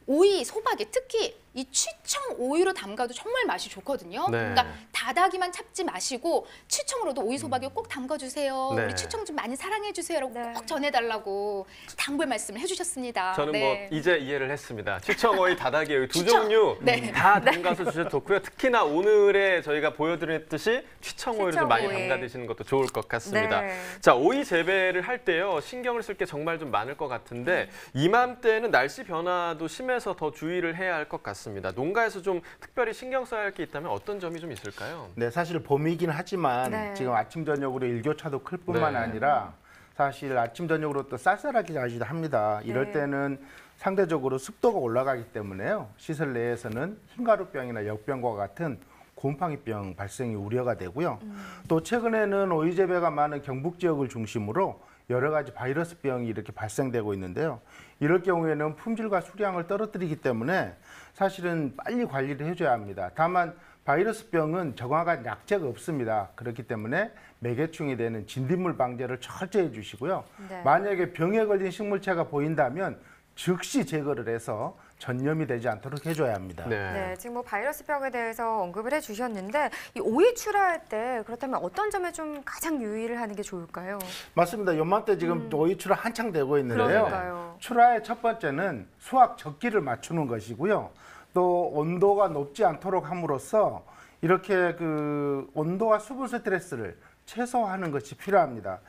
Speaker 4: 오이 소박이 특히 이 취청 오이로 담가도 정말 맛이 좋거든요. 그러니까 다다기만 찾지 마시고 취청으로도 오이 소박이 꼭 담가주세요. 우리 취청 좀 많이 사랑해주세요라고 꼭 전해달라고 당부의 말씀을 해주셨습니다.
Speaker 2: 저는 뭐 이제 이해를 했습니다. 취청 오이, 다다기 오이 두 종류 다 담가서 주셔도 좋고요. 특히나 오늘에 저희가 보여드렸듯이 취청 오이를 좀 많이 담가 드시는 것도 좋을 것 같습니다. 자, 오이 재배를 할 때요. 신경을 쓸 게 정말 좀 많을 것 같은데 이맘때는 날씨 변화도 심해서 더 주의를 해야 할 것 같습니다. 같습니다. 농가에서 좀 특별히 신경 써야 할 게 있다면 어떤 점이 좀 있을까요?
Speaker 5: 네, 사실 봄이긴 하지만
Speaker 3: 네.
Speaker 5: 지금 아침 저녁으로 일교차도 클 뿐만
Speaker 2: 네.
Speaker 5: 아니라 사실 아침 저녁으로 또 쌀쌀하게 가기도 합니다. 이럴
Speaker 3: 네.
Speaker 5: 때는 상대적으로 습도가 올라가기 때문에요. 시설 내에서는 흰가루병이나 역병과 같은 곰팡이병 발생이 우려가 되고요. 또 최근에는 오이 재배가 많은 경북 지역을 중심으로 여러 가지 바이러스병이 이렇게 발생되고 있는데요. 이럴 경우에는 품질과 수량을 떨어뜨리기 때문에 사실은 빨리 관리를 해줘야 합니다. 다만 바이러스병은 정확한 약제가 없습니다. 그렇기 때문에 매개충이 되는 진딧물 방제를 철저히 해주시고요.
Speaker 3: 네.
Speaker 5: 만약에 병에 걸린 식물체가 보인다면 즉시 제거를 해서 전염이 되지 않도록 해줘야 합니다.
Speaker 3: 네, 지금 뭐 바이러스병에 대해서 언급을 해주셨는데 이 오이 출하할 때 그렇다면 어떤 점에 좀 가장 유의를 하는 게 좋을까요?
Speaker 5: 맞습니다. 요맘때 지금 오이 출하 한창 되고 있는데요.
Speaker 3: 그러니까요.
Speaker 5: 출하의 첫 번째는 수확 적기를 맞추는 것이고요. 또 온도가 높지 않도록 함으로써 이렇게 그 온도와 수분 스트레스를 최소화하는 것이 필요합니다.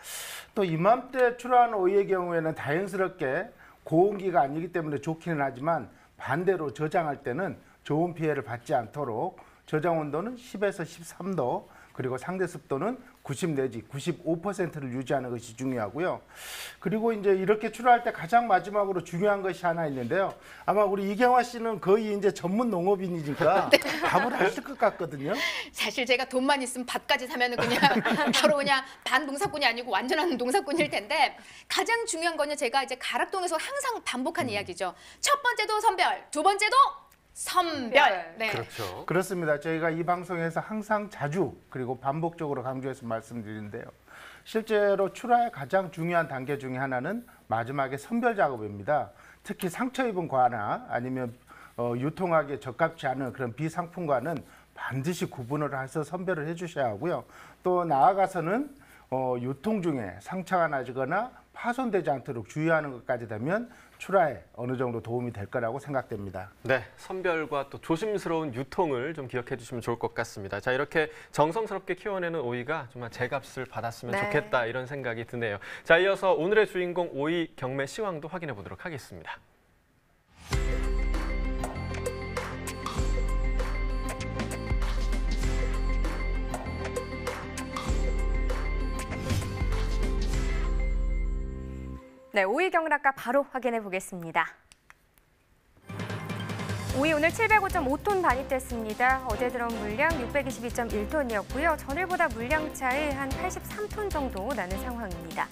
Speaker 5: 또 이맘때 출하한 오이의 경우에는 자연스럽게 고온기가 아니기 때문에 좋기는 하지만 반대로 저장할 때는 좋은 피해를 받지 않도록 저장 온도는 10에서 13도 그리고 상대 습도는 90 내지 95%를 유지하는 것이 중요하고요. 그리고 이제 이렇게 출하할 때 가장 마지막으로 중요한 것이 하나 있는데요. 아마 우리 이경화 씨는 거의 이제 전문 농업인이니까 답을 하실 것 같거든요.
Speaker 4: 사실 제가 돈만 있으면 밭까지 사면은 그냥 바로 그냥 반 농사꾼이 아니고 완전한 농사꾼일 텐데 가장 중요한 거는 제가 이제 가락동에서 항상 반복하는 이야기죠. 첫 번째도 선별, 두 번째도 선별. 네.
Speaker 2: 그렇죠.
Speaker 5: 그렇습니다. 저희가 이 방송에서 항상 자주 그리고 반복적으로 강조해서 말씀드리는데요. 실제로 출하의 가장 중요한 단계 중에 하나는 마지막에 선별 작업입니다. 특히 상처 입은 과나 아니면 유통하기에 적합지 않은 그런 비상품과는 반드시 구분을 해서 선별을 해주셔야 하고요. 또 나아가서는 유통 중에 상처가 나거나 파손되지 않도록 주의하는 것까지 되면 출하에 어느 정도 도움이 될 거라고 생각됩니다.
Speaker 2: 네, 선별과 또 조심스러운 유통을 좀 기억해 주시면 좋을 것 같습니다. 자, 이렇게 정성스럽게 키워내는 오이가 정말 제값을 받았으면
Speaker 3: 네.
Speaker 2: 좋겠다 이런 생각이 드네요. 자, 이어서 오늘의 주인공 오이 경매 시황도 확인해 보도록 하겠습니다.
Speaker 3: 네, 오이 경락가 바로 확인해 보겠습니다. 오이 오늘 705.5톤 반입됐습니다. 어제 들어온 물량 622.1톤이었고요. 전일보다 물량 차이 한 83톤 정도 나는 상황입니다.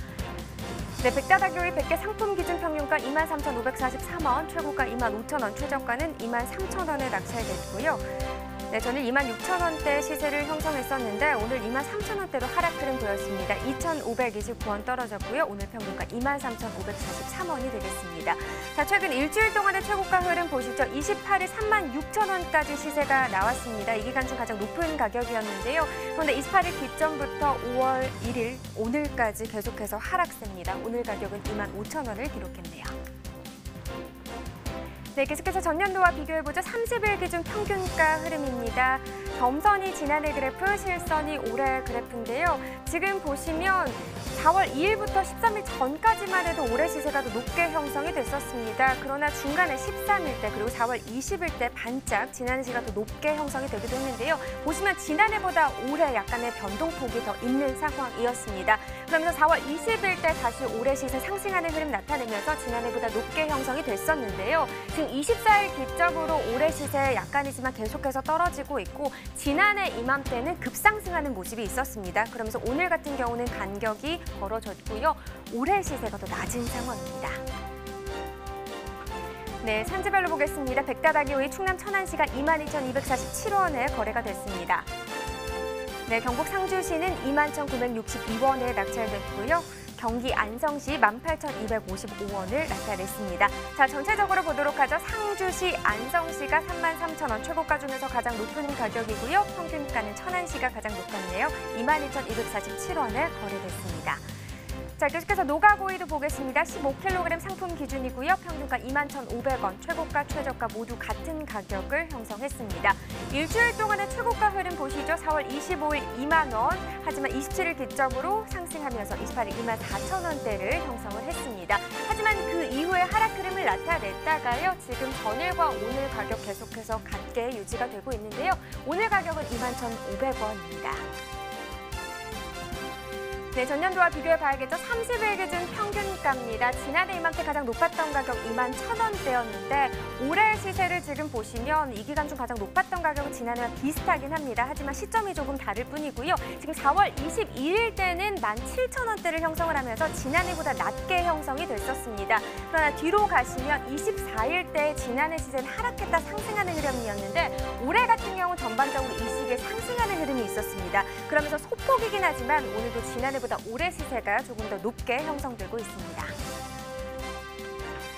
Speaker 3: 네, 백다다기 오이 100개 상품 기준 평균가 23,543원, 최고가 25,000원, 최저가는 23,000원에 낙찰됐고요. 네, 전일 26,000원대 시세를 형성했었는데 오늘 23,000원대로 하락 흐름 보였습니다. 2,529원 떨어졌고요. 오늘 평균가 23,543원이 되겠습니다. 자, 최근 일주일 동안의 최고가 흐름 보시죠. 28일 36,000원까지 시세가 나왔습니다. 이 기간 중 가장 높은 가격이었는데요. 그런데 28일 기점부터 5월 1일 오늘까지 계속해서 하락세입니다. 오늘 가격은 25,000원을 기록했네요. 네, 계속해서 전년도와 비교해보죠. 30일 기준 평균가 흐름입니다. 점선이 지난해 그래프, 실선이 올해 그래프인데요. 지금 보시면 4월 2일부터 13일 전까지만 해도 올해 시세가 더 높게 형성이 됐었습니다. 그러나 중간에 13일 때 그리고 4월 20일 때 반짝 지난해 시세가 더 높게 형성이 되기도 했는데요. 보시면 지난해보다 올해 약간의 변동폭이 더 있는 상황이었습니다. 그러면서 4월 20일 때 다시 올해 시세 상승하는 흐름 나타내면서 지난해보다 높게 형성이 됐었는데요. 지금 24일 기점으로 올해 시세 약간이지만 계속해서 떨어지고 있고 지난해 이맘때는 급상승하는 모습이 있었습니다. 그러면서 오늘 같은 경우는 간격이 벌어졌고요. 올해 시세가 더 낮은 상황입니다. 네, 산지별로 보겠습니다. 백다다기 오이 충남 천안시가 22,247원에 거래가 됐습니다. 네, 경북 상주시는 21,962원에 낙찰됐고요. 경기 안성시 18,255원을 나타냈습니다. 자, 전체적으로 보도록 하죠. 상주시, 안성시가 33,000원, 최고가 중에서 가장 높은 가격이고요. 평균가는 천안시가 가장 높았네요. 22,247원에 거래됐습니다. 자, 계속해서 노가오이도 보겠습니다. 15kg 상품 기준이고요. 평균가 21,500원, 최고가, 최저가 모두 같은 가격을 형성했습니다. 일주일 동안의 최고가 흐름 보시죠. 4월 25일 2만 원, 하지만 27일 기점으로 상승하면서 28일 24,000원대를 형성을 했습니다. 하지만 그 이후에 하락 흐름을 나타냈다가요. 지금 전일과 오늘 가격 계속해서 같게 유지가 되고 있는데요. 오늘 가격은 21,500원입니다. 네, 전년도와 비교해봐야겠죠. 30일 기준 평균가입니다. 지난해 이맘때 가장 높았던 가격 21,000원대였는데 올해 시세를 지금 보시면 이 기간 중 가장 높았던 가격은 지난해와 비슷하긴 합니다. 하지만 시점이 조금 다를 뿐이고요. 지금 4월 22일 때는 17,000원대를 형성을 하면서 지난해보다 낮게 형성이 됐었습니다. 그러나 뒤로 가시면 24일 때 지난해 시세는 하락했다 상승하는 흐름이었는데 올해 같은 경우 전반적으로 이 시기에 상승하는 흐름이 있었습니다. 그러면서 소폭이긴 하지만 오늘도 지난해보다 올해 시세가 조금 더 높게 형성되고 있습니다.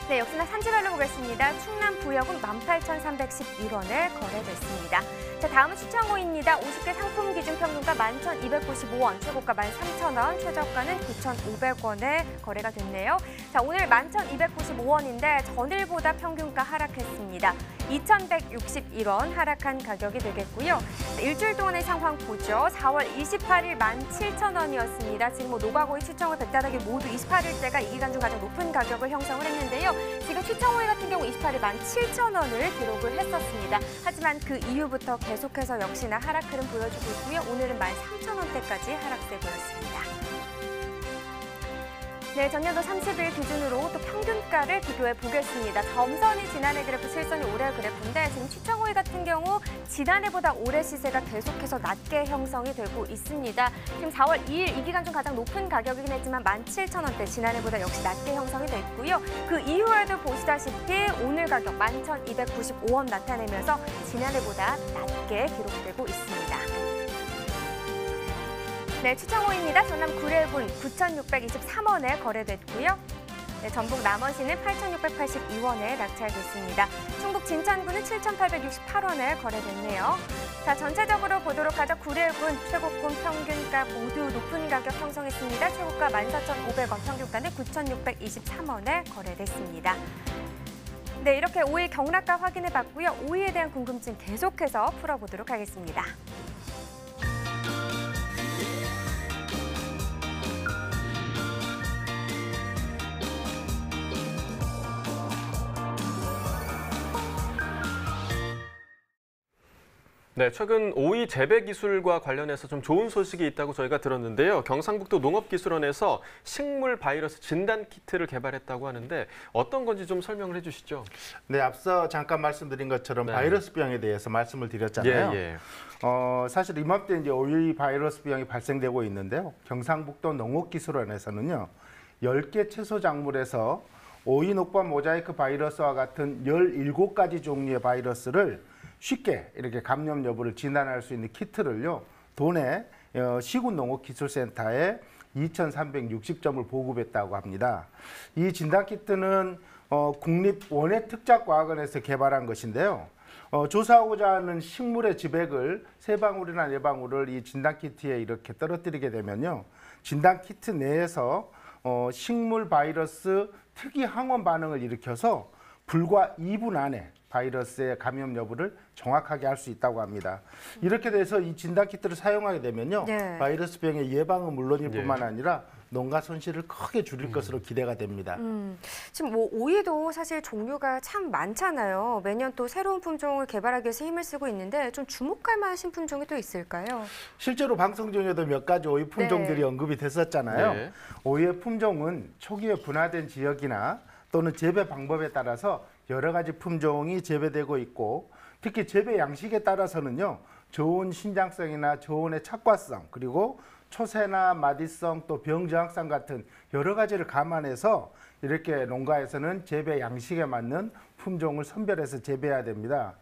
Speaker 3: 네, 역시나 산지별로 보겠습니다. 충남 부역은 18,311원에 거래됐습니다. 자, 다음은 시청호입니다. 50개 상품 기준 평균가 11,295원, 최고가 13,000원, 최저가는 9,500원에 거래가 됐네요. 자, 오늘 11,295원인데 전일보다 평균가 하락했습니다. 2,161원 하락한 가격이 되겠고요. 일주일 동안의 상황 보죠. 4월 28일 17,000원이었습니다. 지금 노가고이, 취청호, 백다닥이 모두 28일째가 이 기간 중 가장 높은 가격을 형성을 했는데요. 지금 취청호이 같은 경우 28일 17,000원을 기록을 했었습니다. 하지만 그 이후부터 계속해서 역시나 하락 흐름 보여주고 있고요. 오늘은 13,000원대까지 하락세 보였습니다. 네, 전년도 30일 기준으로 또 평균가를 비교해 보겠습니다. 점선이 지난해 그래프, 실선이 올해 그래프인데 지금 취청호이 같은 경우 지난해보다 올해 시세가 계속해서 낮게 형성이 되고 있습니다. 지금 4월 2일 이 기간 중 가장 높은 가격이긴 했지만 17,000원대, 지난해보다 역시 낮게 형성이 됐고요. 그 이후에도 보시다시피 오늘 가격 11,295원 나타내면서 지난해보다 낮게 기록되고 있습니다. 네, 취청호입니다. 전남 구례군 9,623원에 거래됐고요. 네, 전북 남원시는 8,682원에 낙찰됐습니다. 충북 진천군은 7,868원에 거래됐네요. 자, 전체적으로 보도록 하죠. 구례군 최고군 평균가 모두 높은 가격 형성했습니다. 최고가 14,500원, 평균가는 9,623원에 거래됐습니다. 네, 이렇게 오이 경락가 확인해봤고요. 오이에 대한 궁금증 계속해서 풀어보도록 하겠습니다.
Speaker 2: 네, 최근 오이 재배 기술과 관련해서 좀 좋은 소식이 있다고 저희가 들었는데요. 경상북도 농업기술원에서 식물 바이러스 진단 키트를 개발했다고 하는데 어떤 건지 좀 설명을 해주시죠.
Speaker 5: 네, 앞서 잠깐 말씀드린 것처럼
Speaker 2: 네.
Speaker 5: 바이러스병에 대해서 말씀을 드렸잖아요.
Speaker 2: 예.
Speaker 5: 사실 이맘때 이제 오이 바이러스병이 발생되고 있는데요. 경상북도 농업기술원에서는요, 10개 채소 작물에서 오이 녹반 모자이크 바이러스와 같은 17가지 종류의 바이러스를 쉽게 이렇게 감염 여부를 진단할 수 있는 키트를요, 도내 시군농업기술센터에 2,360점을 보급했다고 합니다. 이 진단 키트는 국립원예특작과학원에서 개발한 것인데요. 조사하고자 하는 식물의 지백을 3방울이나 4방울을 이 진단 키트에 이렇게 떨어뜨리게 되면요, 진단 키트 내에서 식물 바이러스 특이 항원 반응을 일으켜서 불과 2분 안에 바이러스의 감염 여부를 정확하게 할 수 있다고 합니다. 이렇게 돼서 이 진단 키트를 사용하게 되면요,
Speaker 3: 네.
Speaker 5: 바이러스병의 예방은 물론일 뿐만 아니라 농가 손실을 크게 줄일 것으로 기대가 됩니다.
Speaker 3: 지금 뭐 오이도 사실 종류가 참 많잖아요. 매년 또 새로운 품종을 개발하기 위해서 힘을 쓰고 있는데 좀 주목할 만한 신품종이 또 있을까요?
Speaker 5: 실제로 방송 중에도 몇 가지 오이 품종들이
Speaker 3: 네.
Speaker 5: 언급이 됐었잖아요.
Speaker 2: 네.
Speaker 5: 오이의 품종은 초기에 분화된 지역이나 또는 재배 방법에 따라서 여러 가지 품종이 재배되고 있고, 특히 재배 양식에 따라서는요, 좋은 신장성이나 저온의 착과성, 그리고 초세나 마디성, 또 병저항성 같은 여러 가지를 감안해서 이렇게 농가에서는 재배 양식에 맞는 품종을 선별해서 재배해야 됩니다.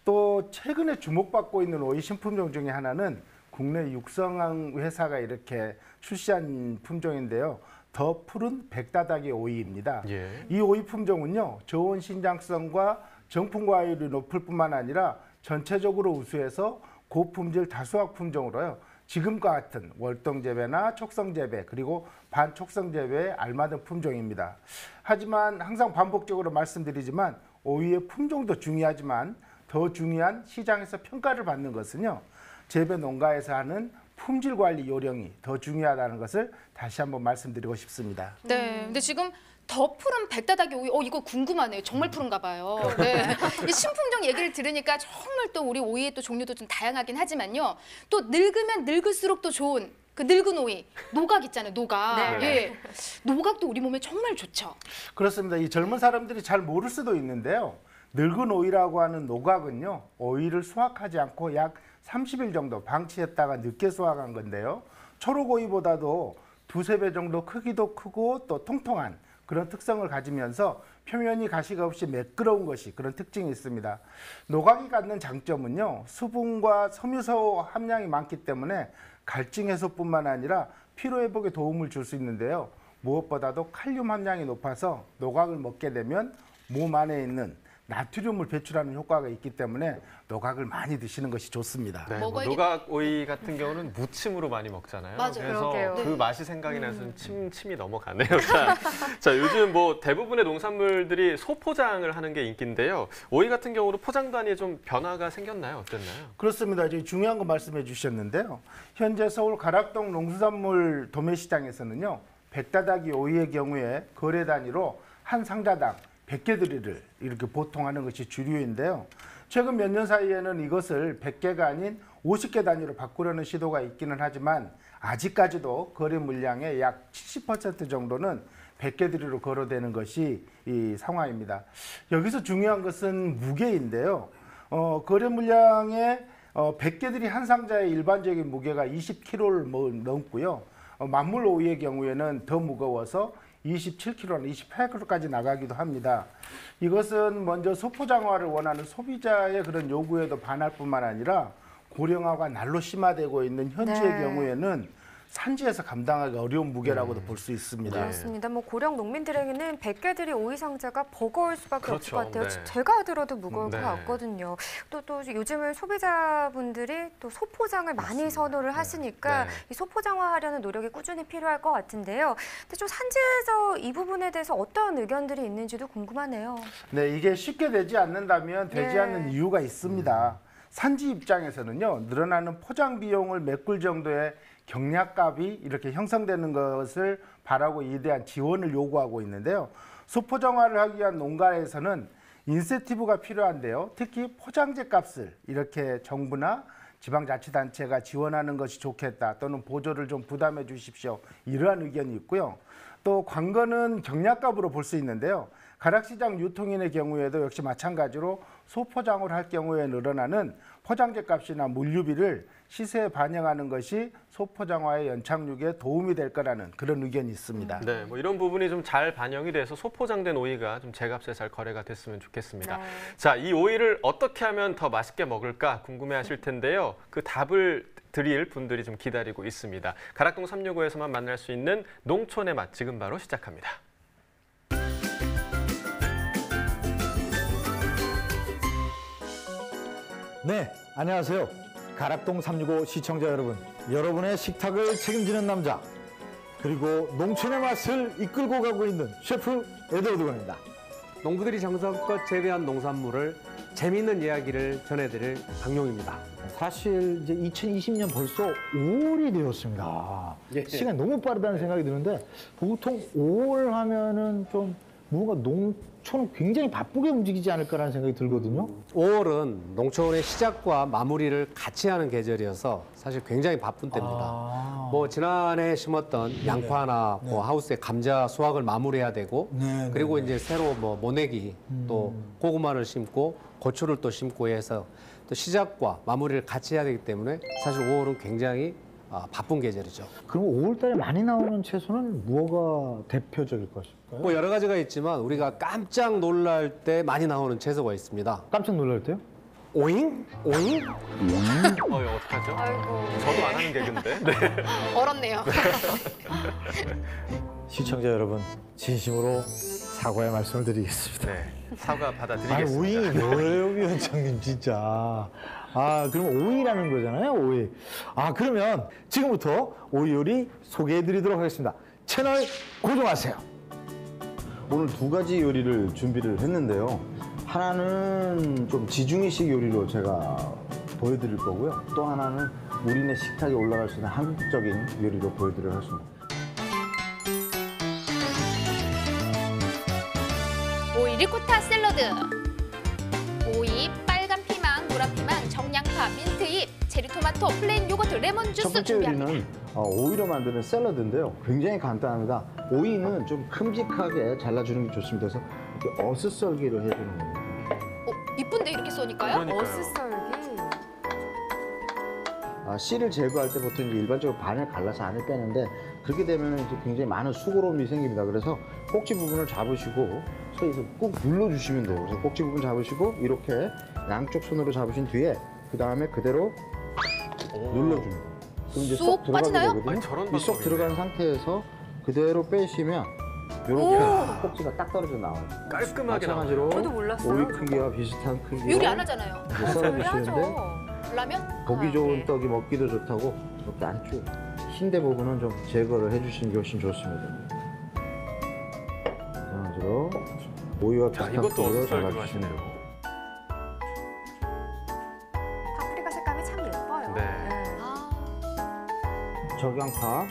Speaker 5: 또 최근에 주목받고 있는 오이 신품종 중에 하나는 국내 육성 회사가 이렇게 출시한 품종인데요. 더 푸른 백다닥이 오이입니다.
Speaker 2: 예.
Speaker 5: 이 오이 품종은요, 저온 신장성과 정품 과율이 높을 뿐만 아니라 전체적으로 우수해서 고품질 다수학 품종으로요, 지금과 같은 월동 재배나 촉성 재배, 그리고 반촉성 재배에 알맞은 품종입니다. 하지만 항상 반복적으로 말씀드리지만 오이의 품종도 중요하지만 더 중요한 시장에서 평가를 받는 것은요, 재배 농가에서 하는 품질 관리 요령이 더 중요하다는 것을 다시 한번 말씀드리고 싶습니다.
Speaker 4: 네, 근데 지금 더 푸른 백다다기 오이, 이거 궁금하네요. 정말 푸른가 봐요. 네. 이 신품종 얘기를 들으니까 정말 또 우리 오이의 또 종류도 좀 다양하긴 하지만요. 또 늙으면 늙을수록 또 좋은 그 늙은 오이, 노각 있잖아요. 노각.
Speaker 3: 네.
Speaker 4: 예. 노각도 우리 몸에 정말 좋죠.
Speaker 5: 그렇습니다. 이 젊은 사람들이 잘 모를 수도 있는데요. 늙은 오이라고 하는 노각은요. 오이를 수확하지 않고 약 30일 정도 방치했다가 늦게 수확한 건데요. 초록 오이보다도 두세 배 정도 크기도 크고 또 통통한 그런 특성을 가지면서 표면이 가시가 없이 매끄러운 것이 그런 특징이 있습니다. 노각이 갖는 장점은요. 수분과 섬유소 함량이 많기 때문에 갈증 해소뿐만 아니라 피로 회복에 도움을 줄 수 있는데요. 무엇보다도 칼륨 함량이 높아서 노각을 먹게 되면 몸 안에 있는 나트륨을 배출하는 효과가 있기 때문에 노각을 많이 드시는 것이 좋습니다.
Speaker 2: 네, 뭐 노각 오이 같은 경우는 무침으로 많이 먹잖아요.
Speaker 4: 맞아요.
Speaker 2: 그래서
Speaker 3: 그러게요.
Speaker 2: 그 맛이 생각이 나서 침이 넘어가네요. 자, 요즘 뭐 대부분의 농산물들이 소포장을 하는 게 인기인데요. 오이 같은 경우도 포장 단위에 좀 변화가 생겼나요? 어땠나요?
Speaker 5: 그렇습니다. 중요한 거 말씀해 주셨는데요. 현재 서울 가락동 농수산물 도매시장에서는요. 백다다기 오이의 경우에 거래 단위로 한 상자당 100개들이를 이렇게 보통 하는 것이 주류인데요. 최근 몇 년 사이에는 이것을 100개가 아닌 50개 단위로 바꾸려는 시도가 있기는 하지만 아직까지도 거래 물량의 약 70% 정도는 100개들이로 거래되는 것이 이 상황입니다. 여기서 중요한 것은 무게인데요. 거래 물량의 100개들이 한 상자의 일반적인 무게가 20kg를 넘고요. 만물 오이의 경우에는 더 무거워서 27kg나 28kg까지 나가기도 합니다. 이것은 먼저 소포장화를 원하는 소비자의 그런 요구에도 반할 뿐만 아니라 고령화가 날로 심화되고 있는 현재의
Speaker 3: 네.
Speaker 5: 경우에는 산지에서 감당하기 어려운 무게라고도 볼 수 있습니다.
Speaker 3: 그렇습니다. 뭐 고령 농민들에게는 100개들이 오이 상자가 버거울 수밖에 없을
Speaker 2: 그렇죠.
Speaker 3: 것 같아요.
Speaker 2: 네.
Speaker 3: 제가 들어도 무거울
Speaker 2: 네.
Speaker 3: 것 같거든요. 또 요즘은 소비자분들이 또 소포장을 많이 선호를 하시니까
Speaker 2: 네.
Speaker 3: 이 소포장화하려는 노력이 꾸준히 필요할 것 같은데요. 근데 좀 산지에서 이 부분에 대해서 어떤 의견들이 있는지도 궁금하네요.
Speaker 5: 네, 이게 쉽게 되지 않는다면 되지
Speaker 3: 네.
Speaker 5: 않는 이유가 있습니다. 산지 입장에서는요, 늘어나는 포장 비용을 메꿀 정도의 경량값이 이렇게 형성되는 것을 바라고 이대한 지원을 요구하고 있는데요. 소포장화를 하기 위한 농가에서는 인센티브가 필요한데요. 특히 포장재 값을 이렇게 정부나 지방자치단체가 지원하는 것이 좋겠다, 또는 보조를 좀 부담해 주십시오, 이러한 의견이 있고요. 또 관건은 경량값으로 볼 수 있는데요. 가락시장 유통인의 경우에도 역시 마찬가지로 소포장을 할 경우에 늘어나는 포장재 값이나 물류비를 시세에 반영하는 것이 소포장화의 연착륙에 도움이 될 거라는 그런 의견이 있습니다.
Speaker 2: 네, 뭐 이런 부분이 좀 잘 반영이 돼서 소포장된 오이가 좀 제값에 잘 거래가 됐으면 좋겠습니다.
Speaker 3: 네.
Speaker 2: 자, 이 오이를 어떻게 하면 더 맛있게 먹을까 궁금해하실 텐데요. 그 답을 드릴 분들이 좀 기다리고 있습니다. 가락동 365에서만 만날 수 있는 농촌의 맛, 지금 바로 시작합니다.
Speaker 10: 네, 안녕하세요. 가락동 365 시청자 여러분. 여러분의 식탁을 책임지는 남자, 그리고 농촌의 맛을 이끌고 가고 있는 셰프 에드워드건입니다.
Speaker 11: 농부들이 정성껏 재배한 농산물을 재미있는 이야기를 전해드릴 강용입니다.
Speaker 10: 사실 이제 2020년 벌써 5월이 되었습니다. 시간이 너무 빠르다는 생각이 드는데, 보통 5월 하면은 좀 뭔가 농촌은 굉장히 바쁘게 움직이지 않을까라는 생각이 들거든요.
Speaker 11: 5월은 농촌의 시작과 마무리를 같이 하는 계절이어서 사실 굉장히 바쁜 때입니다. 뭐 지난해 심었던 양파나 뭐 하우스에 감자 수확을 마무리해야 되고, 그리고 이제 새로 뭐 모내기, 또 고구마를 심고 고추를 또 심고 해서 또 시작과 마무리를 같이 해야 되기 때문에 사실 5월은 굉장히 바쁜 계절이죠.
Speaker 10: 그럼 5월 달에 많이 나오는 채소는 뭐가 대표적일 것일까요?
Speaker 11: 뭐 여러 가지가 있지만 우리가 깜짝 놀랄 때 많이 나오는 채소가 있습니다.
Speaker 10: 깜짝 놀랄 때요?
Speaker 11: 오잉? 오잉?
Speaker 2: 이거 어떡하죠?
Speaker 3: 아이고.
Speaker 2: 저도 안 하는 개그인데. 네.
Speaker 4: 얼었네요.
Speaker 10: 시청자 여러분, 진심으로 사과의 말씀을 드리겠습니다.
Speaker 2: 네, 사과
Speaker 10: 아니,
Speaker 2: 받아드리겠습니다.
Speaker 10: 오이 뭐예요, 위원장님, 진짜. 그럼 오이라는 거잖아요, 오이. 그러면 지금부터 오이 요리 소개해드리도록 하겠습니다. 채널 고정하세요.
Speaker 12: 오늘 두 가지 요리를 준비를 했는데요. 하나는 좀 지중해식 요리로 제가 보여드릴 거고요. 또 하나는 우리네 식탁에 올라갈 수 있는 한국적인 요리로 보여드리도록 하겠습니다.
Speaker 4: 리코타 샐러드. 오이, 빨간 피망, 노란 피망, 정양파, 민트잎, 체리토마토, 플레인 요거트, 레몬
Speaker 12: 첫
Speaker 4: 주스
Speaker 12: 번째
Speaker 4: 준비합니다.
Speaker 12: 요리는 오이로 만드는 샐러드인데요. 굉장히 간단합니다. 오이는 좀 큼직하게 잘라주는 게 좋습니다. 그래서 이렇게 어슷썰기를 해주는 겁니다.
Speaker 4: 이쁜데 이렇게 써니까요?
Speaker 3: 어슷썰기.
Speaker 12: 씨를 제거할 때 보통 이제 일반적으로 반을 갈라서 안을 빼는데 그렇게 되면 이제 굉장히 많은 수고로움이 생깁니다. 그래서 꼭지 부분을 잡으시고 손에서 꾹 눌러주시면 돼요. 그래서 꼭지 부분 잡으시고 이렇게 양쪽 손으로 잡으신 뒤에 그 다음에 그대로 눌러줍니다. 그럼 이제 쏙 들어가게
Speaker 4: 빠지나요?
Speaker 2: 아니,
Speaker 12: 되거든요.
Speaker 2: 저런
Speaker 12: 이 쏙
Speaker 2: 방법이네.
Speaker 12: 들어간 상태에서 그대로 빼시면 이렇게 꼭지가 딱 떨어져 나와요.
Speaker 2: 깔끔하게 나와요.
Speaker 12: 마찬가지로
Speaker 3: 저도 몰랐어요,
Speaker 12: 오이 크기와 비슷한 크기로
Speaker 4: 요리 안 하잖아요.
Speaker 12: 이제 썰어주시는데
Speaker 4: 라면?
Speaker 12: 보기 좋은
Speaker 3: 네.
Speaker 12: 떡이 먹기도 좋다고 이렇게 안쪽 흰대 부분은 좀 제거를 해주시는 게 훨씬 좋습니다. 마찬가지로 오이와
Speaker 2: 자,
Speaker 12: 비슷한
Speaker 2: 이것도
Speaker 12: 크기로
Speaker 2: 어슷썰기로
Speaker 12: 잘라주시면
Speaker 2: 하시네요.
Speaker 12: 돼요.
Speaker 3: 파프리카 색감이 참 예뻐요.
Speaker 2: 네.
Speaker 12: 적양파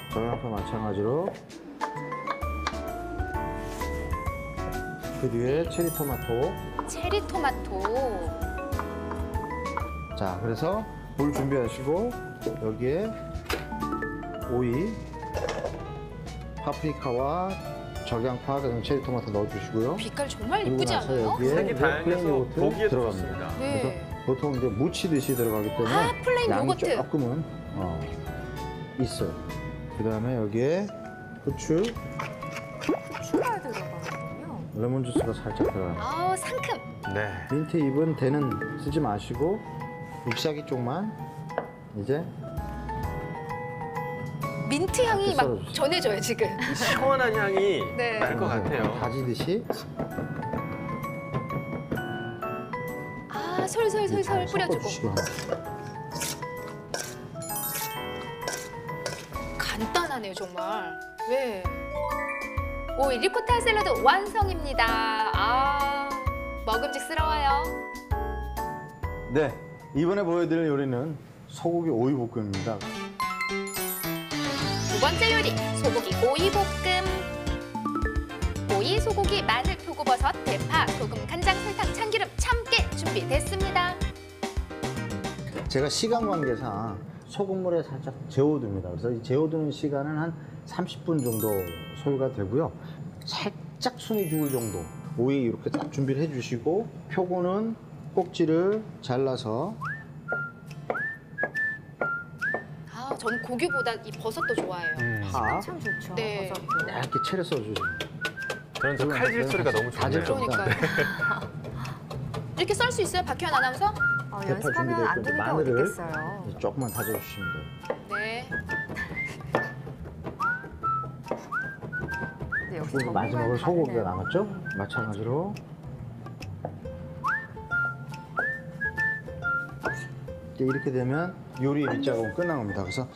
Speaker 12: 마찬가지로 그 뒤에 체리토마토.
Speaker 4: 체리토마토.
Speaker 12: 자, 그래서 물 준비하시고 여기에 오이, 파프리카와 적양파, 그다음 체리토마토 넣어주시고요.
Speaker 4: 빛깔 정말
Speaker 12: 그리고
Speaker 4: 이쁘지
Speaker 12: 나서
Speaker 4: 않아요?
Speaker 12: 여기에
Speaker 2: 색이
Speaker 12: 이제
Speaker 2: 다양해서
Speaker 12: 플레인 요거트
Speaker 2: 보기에도
Speaker 12: 들어갑니다.
Speaker 2: 좋습니다.
Speaker 4: 네.
Speaker 12: 그래서 보통 이제 무치듯이 들어가기 때문에
Speaker 4: 아, 플레인
Speaker 12: 양이
Speaker 4: 요거트.
Speaker 12: 조금은 있어요. 그다음에 여기에 후추,
Speaker 3: 후추가 들어가는군요.
Speaker 12: 레몬 주스가 살짝 들어갑니다.
Speaker 4: 아우, 상큼.
Speaker 2: 네.
Speaker 12: 민트 잎은 대는 쓰지 마시고 잎사귀 쪽만 이제
Speaker 4: 민트 향이
Speaker 12: 이렇게
Speaker 4: 막
Speaker 12: 썰어주세요.
Speaker 4: 전해져요, 지금.
Speaker 2: 이 시원한 향이
Speaker 4: 네.
Speaker 2: 날 것 같아요.
Speaker 12: 다지듯이
Speaker 4: 아, 솔솔솔솔 뿌려주고.
Speaker 12: 섞어주시기 바랍니다.
Speaker 4: 간단하네요, 정말. 왜? 오이 리코타 샐러드 완성입니다. 아, 먹음직스러워요.
Speaker 12: 네, 이번에 보여드릴 요리는 소고기 오이 볶음입니다.
Speaker 4: 두 번째 요리, 소고기 오이 볶음. 오이, 소고기, 마늘, 표고버섯, 대파, 소금, 간장, 설탕, 참기름, 참깨 준비됐습니다.
Speaker 12: 제가 시간 관계상 소금물에 살짝 재워둡니다. 그래서 이 재워두는 시간은 한 30분 정도 소요가 되고요. 살짝 숨이 죽을 정도 오이 이렇게 딱 준비를 해주시고 표고는 꼭지를 잘라서
Speaker 4: 아, 전 고기보다 이 버섯도 좋아해요.
Speaker 12: 파
Speaker 3: 참 좋죠.
Speaker 4: 네.
Speaker 3: 버섯도.
Speaker 12: 얇게 채려 써주세요.
Speaker 2: 저는 저 칼질 소리가 너무 좋네요.
Speaker 4: 그러니까요. 이렇게 썰 수 있어요, 박현 아나운서?
Speaker 12: 대파
Speaker 3: 연습하면 안
Speaker 12: 준비되어 있고
Speaker 3: 되는 게
Speaker 12: 마늘을
Speaker 3: 어딨겠어요.
Speaker 12: 조금만 다져주시면 돼요.
Speaker 4: 네.
Speaker 3: 근데 역시
Speaker 12: 그리고 마지막으로
Speaker 3: 전문가는
Speaker 12: 소고기가
Speaker 3: 다르네요.
Speaker 12: 남았죠? 마찬가지로 이제 이렇게 되면 요리의 밑작업은 끝난 겁니다. 그래서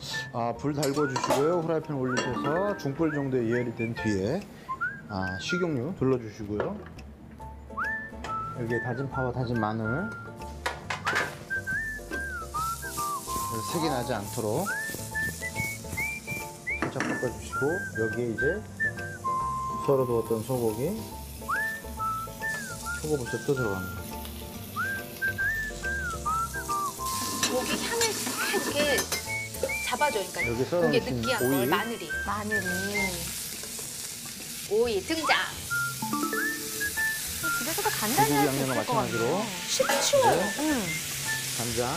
Speaker 12: 불 달궈주시고요. 후라이팬 올리셔서 중불 정도의 예열이 된 뒤에 식용유 둘러주시고요. 여기에 다진 파와 다진 마늘 색이 나지 않도록 살짝 볶아주시고 여기에 이제 썰어두었던 소고기, 표고버섯도 들어갑니다.
Speaker 4: 고기 향을 싹 이렇게 잡아줘요. 그러니까
Speaker 12: 여기
Speaker 4: 고기의
Speaker 12: 썰어놓으신
Speaker 4: 느끼한
Speaker 12: 오이.
Speaker 4: 걸 마늘이. 오이 등장.
Speaker 3: 집에서도 간단히 할 수
Speaker 12: 양념과
Speaker 3: 있을 것
Speaker 12: 마찬가지로
Speaker 3: 같아요.
Speaker 4: 쉽죠?
Speaker 12: 간장,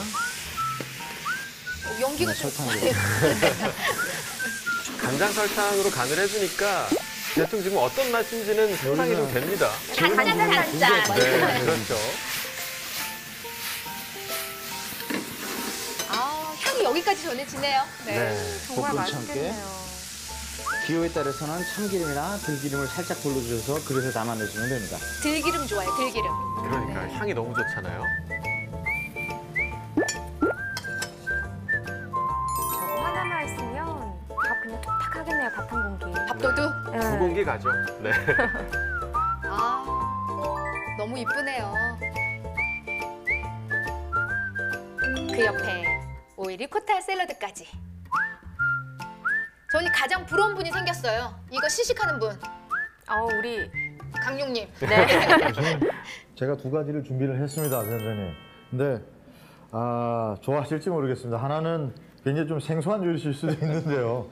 Speaker 4: 연기가
Speaker 12: 네,
Speaker 4: 좀
Speaker 12: 설탕으로.
Speaker 2: 간장 설탕으로 간을 해주니까 대충 지금 어떤 맛인지는 상상이 좀 됩니다.
Speaker 4: 간장.
Speaker 2: 네, 그렇죠.
Speaker 4: 아, 향이 여기까지 전해지네요. 네.
Speaker 3: 정말
Speaker 12: 볶은 참깨.
Speaker 3: 맛있겠네요.
Speaker 12: 기호에 따라서는 참기름이나 들기름을 살짝 돌려주셔서 그릇에 담아내시면 됩니다.
Speaker 4: 들기름 좋아요, 들기름.
Speaker 2: 그러니까 향이 너무 좋잖아요.
Speaker 3: 저거 하나만 있으면 밥 그냥 톡탁 하겠네요. 밥 한 공기.
Speaker 4: 밥도둑?
Speaker 3: 네.
Speaker 2: 두 공기 가죠. 네.
Speaker 4: 아, 너무 이쁘네요. 그 옆에 오이 리코타 샐러드까지. 저는 가장 부러운 분이 생겼어요. 이거 시식하는 분.
Speaker 3: 우리
Speaker 4: 강용님. 네.
Speaker 10: 저는 제가 두 가지를 준비를 했습니다, 위원장님. 근데 좋아하실지 모르겠습니다. 하나는 굉장히 좀 생소한 요리실 수도 있는데요.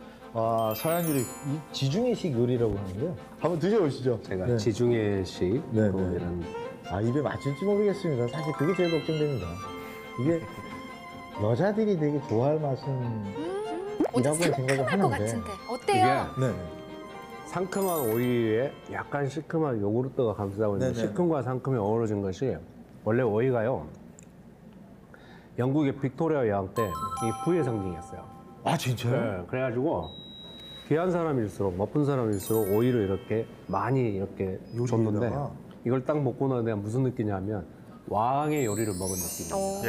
Speaker 10: 서양 요리, 이 지중해식 요리라고 하는데요. 한번 드셔보시죠.
Speaker 11: 제가
Speaker 10: 네.
Speaker 11: 지중해식
Speaker 10: 네,
Speaker 11: 이런
Speaker 10: 입에 맞을지 모르겠습니다. 사실 그게 제일 걱정됩니다. 이게 여자들이 되게 좋아할 맛은 이라고 생각을
Speaker 4: 상큼할 것
Speaker 10: 하는데.
Speaker 4: 같은데 어때요?
Speaker 10: 네.
Speaker 11: 상큼한 오이에 약간 시큼한 요구르트가 감싸고 있는
Speaker 10: 네네.
Speaker 11: 시큼과 상큼이 어우러진 것이 원래 오이가요. 영국의 빅토리아 여왕 때 이 부의 상징이었어요.
Speaker 10: 아 진짜요?
Speaker 11: 네, 그래가지고 귀한 사람일수록 높은 사람일수록 오이를 이렇게 많이 이렇게 줬는데 이걸 딱 먹고 나서 내가 무슨 느끼냐면 왕의 요리를 먹은 느낌이에요.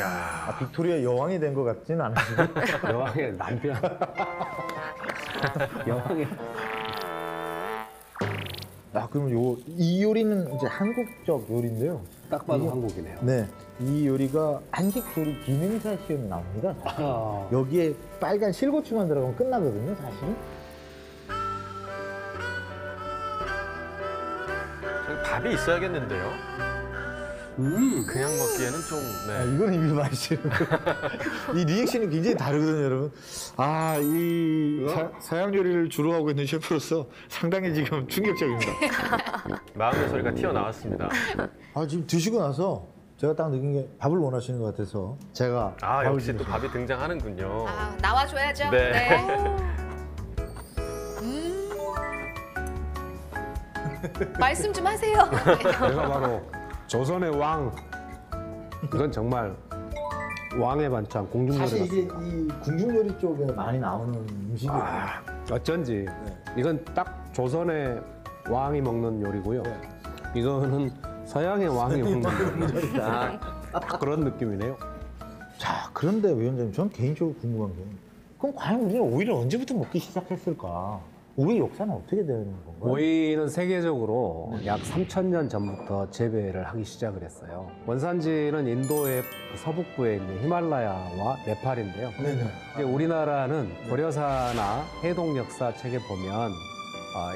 Speaker 10: 빅토리아 여왕이 된 것 같지는 않으시고
Speaker 11: 여왕의 남편. 여왕의.
Speaker 10: 그럼 이 요리는 이제 한국적 요리인데요.
Speaker 11: 딱 봐도 한국이네요.
Speaker 10: 네, 이 요리가 한식 조리 기능사 시험에 나옵니다. 여기에 빨간 실고추만 들어가면 끝나거든요, 사실은.
Speaker 2: 밥이 있어야겠는데요. 그냥 먹기에는 좀. 네.
Speaker 10: 이거는 이미 맛있어요. 이 리액션이 굉장히 다르거든요, 여러분. 이 서양 요리를 주로 하고 있는 셰프로서 상당히 지금 충격적입니다.
Speaker 2: 마음의 소리가 튀어나왔습니다.
Speaker 10: 지금 드시고 나서 제가 딱 느낀 게 밥을 원하시는 것 같아서 제가
Speaker 2: 역시 또 밥이 등장하는군요.
Speaker 4: 나와줘야죠.
Speaker 2: 네.
Speaker 4: 말씀 좀 하세요.
Speaker 11: 내가 바로 조선의 왕. 이건 정말 왕의 반찬, 궁중요리
Speaker 10: 사실 이게
Speaker 11: 같습니다.
Speaker 10: 이 궁중요리 쪽에 많이 나오는 음식이에요.
Speaker 11: 어쩐지 이건 딱 조선의 왕이 먹는 요리고요. 이거는 서양의 왕이 먹는 요리다. 그런 느낌이네요.
Speaker 10: 자, 그런데 위원장님, 저는 개인적으로 궁금한 게 그럼 과연 우리는 오이를 언제부터 먹기 시작했을까? 오이 역사는 어떻게 되는 건가요?
Speaker 11: 오이는 세계적으로 약 3,000년 전부터 재배를 하기 시작을 했어요. 원산지는 인도의 서북부에 있는 히말라야와 네팔인데요. 이제 우리나라는 고려사나 해동 역사 책에 보면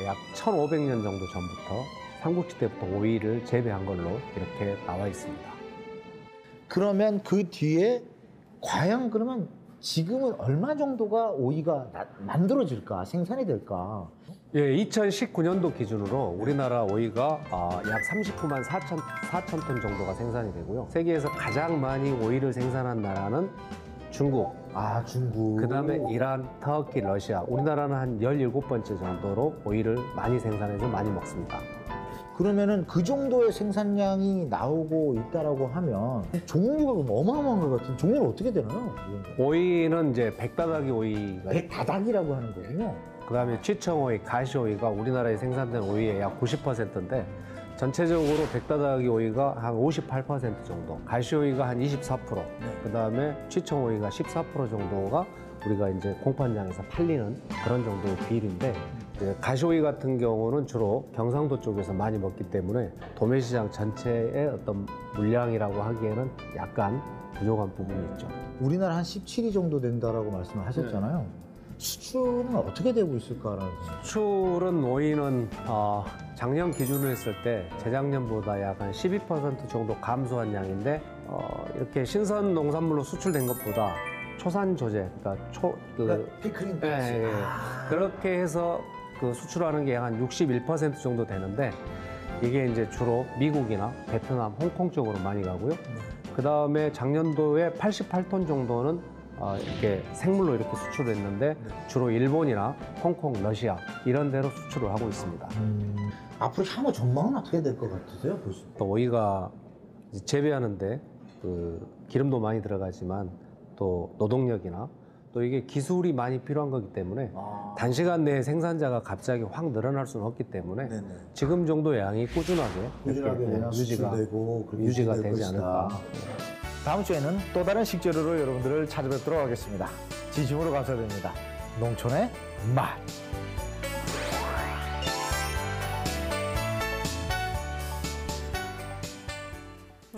Speaker 11: 약 1,500년 정도 전부터 삼국지 때부터 오이를 재배한 걸로 이렇게 나와 있습니다.
Speaker 10: 그러면 그 뒤에 과연 그러면 지금은 얼마 정도가 오이가 만들어질까, 생산이 될까?
Speaker 11: 예, 2019년도 기준으로 우리나라 오이가 약 39만 4천 톤 정도가 생산이 되고요. 세계에서 가장 많이 오이를 생산한 나라는 중국.
Speaker 10: 중국.
Speaker 11: 그다음에 이란, 터키, 러시아. 우리나라는 한 17번째 정도로 오이를 많이 생산해서 많이 먹습니다.
Speaker 10: 그러면은 그 정도의 생산량이 나오고 있다라고 하면 종류가 어마어마한 것 같은 종류는 어떻게 되나요?
Speaker 11: 오이는 이제 백다다기 오이가
Speaker 10: 백다다기라고 하는 거군요.
Speaker 11: 그다음에 취청오이, 가시오이가 우리나라에 생산된 오이의 약 90%인데 전체적으로 백다다기 오이가 한 58% 정도, 가시오이가 한 24%, 그다음에 취청오이가 14% 정도가 우리가 이제 공판장에서 팔리는 그런 정도의 비율인데 가시오이 같은 경우는 주로 경상도 쪽에서 많이 먹기 때문에 도매시장 전체의 어떤 물량이라고 하기에는 약간 부족한 부분이 있죠.
Speaker 10: 우리나라 한 17위 정도 된다라고 말씀을 하셨잖아요. 수출은 어떻게 되고 있을까라는 생각.
Speaker 11: 수출은 오이는 작년 기준으로 했을 때 재작년보다 약 한 12% 정도 감소한 양인데 이렇게 신선 농산물로 수출된 것보다 초산 조제, 그러니까
Speaker 10: 피크링
Speaker 11: 그렇게 해서 그 수출하는 게 한 61% 정도 되는데 이게 이제 주로 미국이나 베트남, 홍콩 쪽으로 많이 가고요. 그 다음에 작년도에 88톤 정도는 이렇게 생물로 이렇게 수출을 했는데 주로 일본이나 홍콩, 러시아 이런 데로 수출을 하고 있습니다.
Speaker 10: 앞으로 향후 전망은 어떻게 될 것 같으세요?
Speaker 11: 또 오이가 재배하는데 그 기름도 많이 들어가지만 또 노동력이나 또 이게 기술이 많이 필요한 거기 때문에 단시간 내에 생산자가 갑자기 확 늘어날 수는 없기 때문에 지금 정도 양이 꾸준하게 유지가 되지 않을까.
Speaker 10: 다음 주에는 또 다른 식재료로 여러분들을 찾아뵙도록 하겠습니다. 진심으로 감사드립니다. 농촌의 맛.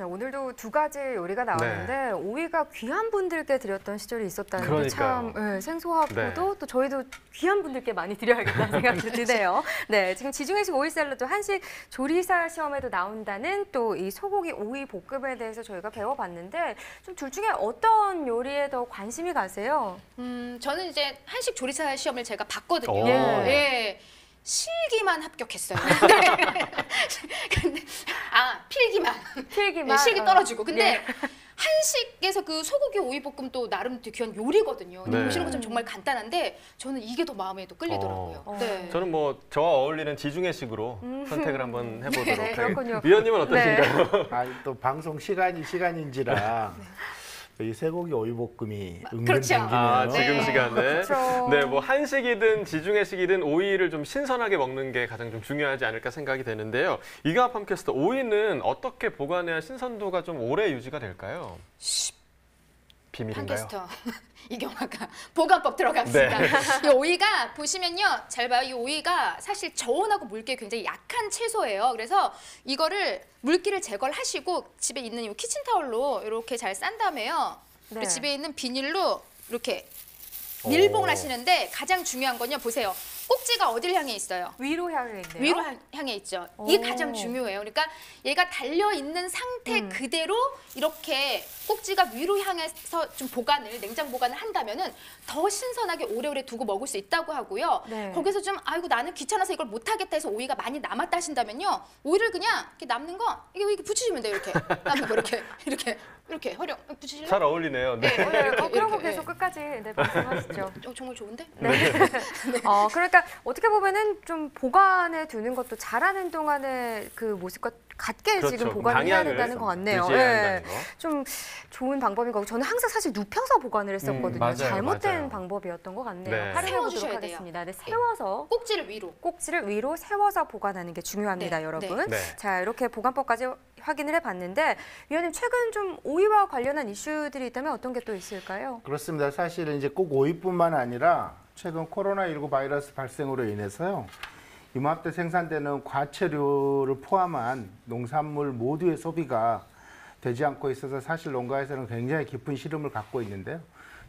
Speaker 3: 자, 오늘도 두 가지 요리가 나왔는데 오이가 귀한 분들께 드렸던 시절이 있었다는 게 참 생소하고도 또 저희도 귀한 분들께 많이 드려야겠다는 생각이 드네요. 네, 지금 지중해식 오이 샐러드 한식 조리사 시험에도 나온다는 또 이 소고기 오이 볶음에 대해서 저희가 배워봤는데 좀 둘 중에 어떤 요리에 더 관심이 가세요?
Speaker 4: 저는 이제 한식 조리사 시험을 제가 봤거든요. 예. 실기만 합격했어요. 근데, 필기만. 네, 실기 떨어지고. 근데 한식에서 그 소고기 오이볶음 또 나름 귀한 요리거든요. 근데 보시는 것처럼 정말 간단한데 저는 이게 더 마음에 또 끌리더라고요. 네.
Speaker 2: 저는 뭐 저와 어울리는 지중해식으로 선택을 한번 해보도록 하겠습니다.
Speaker 3: 그렇군요.
Speaker 2: 위원님은 어떠신가요?
Speaker 5: 또 방송 시간인지라 이 쇠고기 오이볶음이 은근
Speaker 4: 그렇죠.
Speaker 5: 땡기네요.
Speaker 2: 지금 시간에.
Speaker 3: 그렇죠.
Speaker 2: 네, 뭐 한식이든 지중해식이든 오이를 좀 신선하게 먹는 게 가장 좀 중요하지 않을까 생각이 되는데요. 이경아 팜캐스터, 오이는 어떻게 보관해야 신선도가 좀 오래 유지가 될까요? 비밀인가요?
Speaker 4: 팜캐스터 이경아가 보관법 들어갑니다. 이 오이가 보시면요, 잘 봐요. 이 오이가 사실 저온하고 물기에 굉장히 약한 채소예요. 그래서 이거를 물기를 제거를 하시고 집에 있는 이 키친타올로 이렇게 잘 싼 다음에요. 그리고 집에 있는 비닐로 이렇게 밀봉을 하시는데 가장 중요한 건요, 보세요. 꼭지가 어딜 향해 있어요?
Speaker 3: 위로 향해 있네요.
Speaker 4: 위로 향해 있죠. 이게 가장 중요해요. 그러니까 얘가 달려있는 상태 그대로 이렇게 꼭지가 위로 향해서 좀 냉장 보관을 한다면은 더 신선하게 오래오래 두고 먹을 수 있다고 하고요. 거기서 좀 아이고 나는 귀찮아서 이걸 못하겠다 해서 오이가 많이 남았다 하신다면요. 오이를 그냥 이렇게 남는 거 이렇게 붙이시면 돼요. 이렇게 남는 거 이렇게 활용 붙이실래요?
Speaker 2: 잘 어울리네요. 네.
Speaker 3: 그런 거 계속 끝까지 말씀하시죠.
Speaker 4: 정말 좋은데?
Speaker 3: 그러니까 어떻게 보면은 좀 보관해 두는 것도 자라는 동안의 그 모습과 같게 지금 보관을 해야 된다는 것 같네요. 좀 좋은 방법인 거고 저는 항상 사실 눕혀서 보관을 했었거든요. 잘못된 방법이었던 것 같네요. 활용해보도록 하겠습니다. 세워서 꼭지를 위로 세워서 보관하는 게 중요합니다, 여러분. 자, 이렇게 보관법까지 확인을 해봤는데 위원님 최근 좀 오이와 관련한 이슈들이 있다면 어떤 게 또 있을까요?
Speaker 5: 그렇습니다. 사실 이제 꼭 오이뿐만 아니라 최근 코로나19 바이러스 발생으로 인해서요. 이맘때 생산되는 과체류를 포함한 농산물 모두의 소비가 되지 않고 있어서 사실 농가에서는 굉장히 깊은 시름을 갖고 있는데요.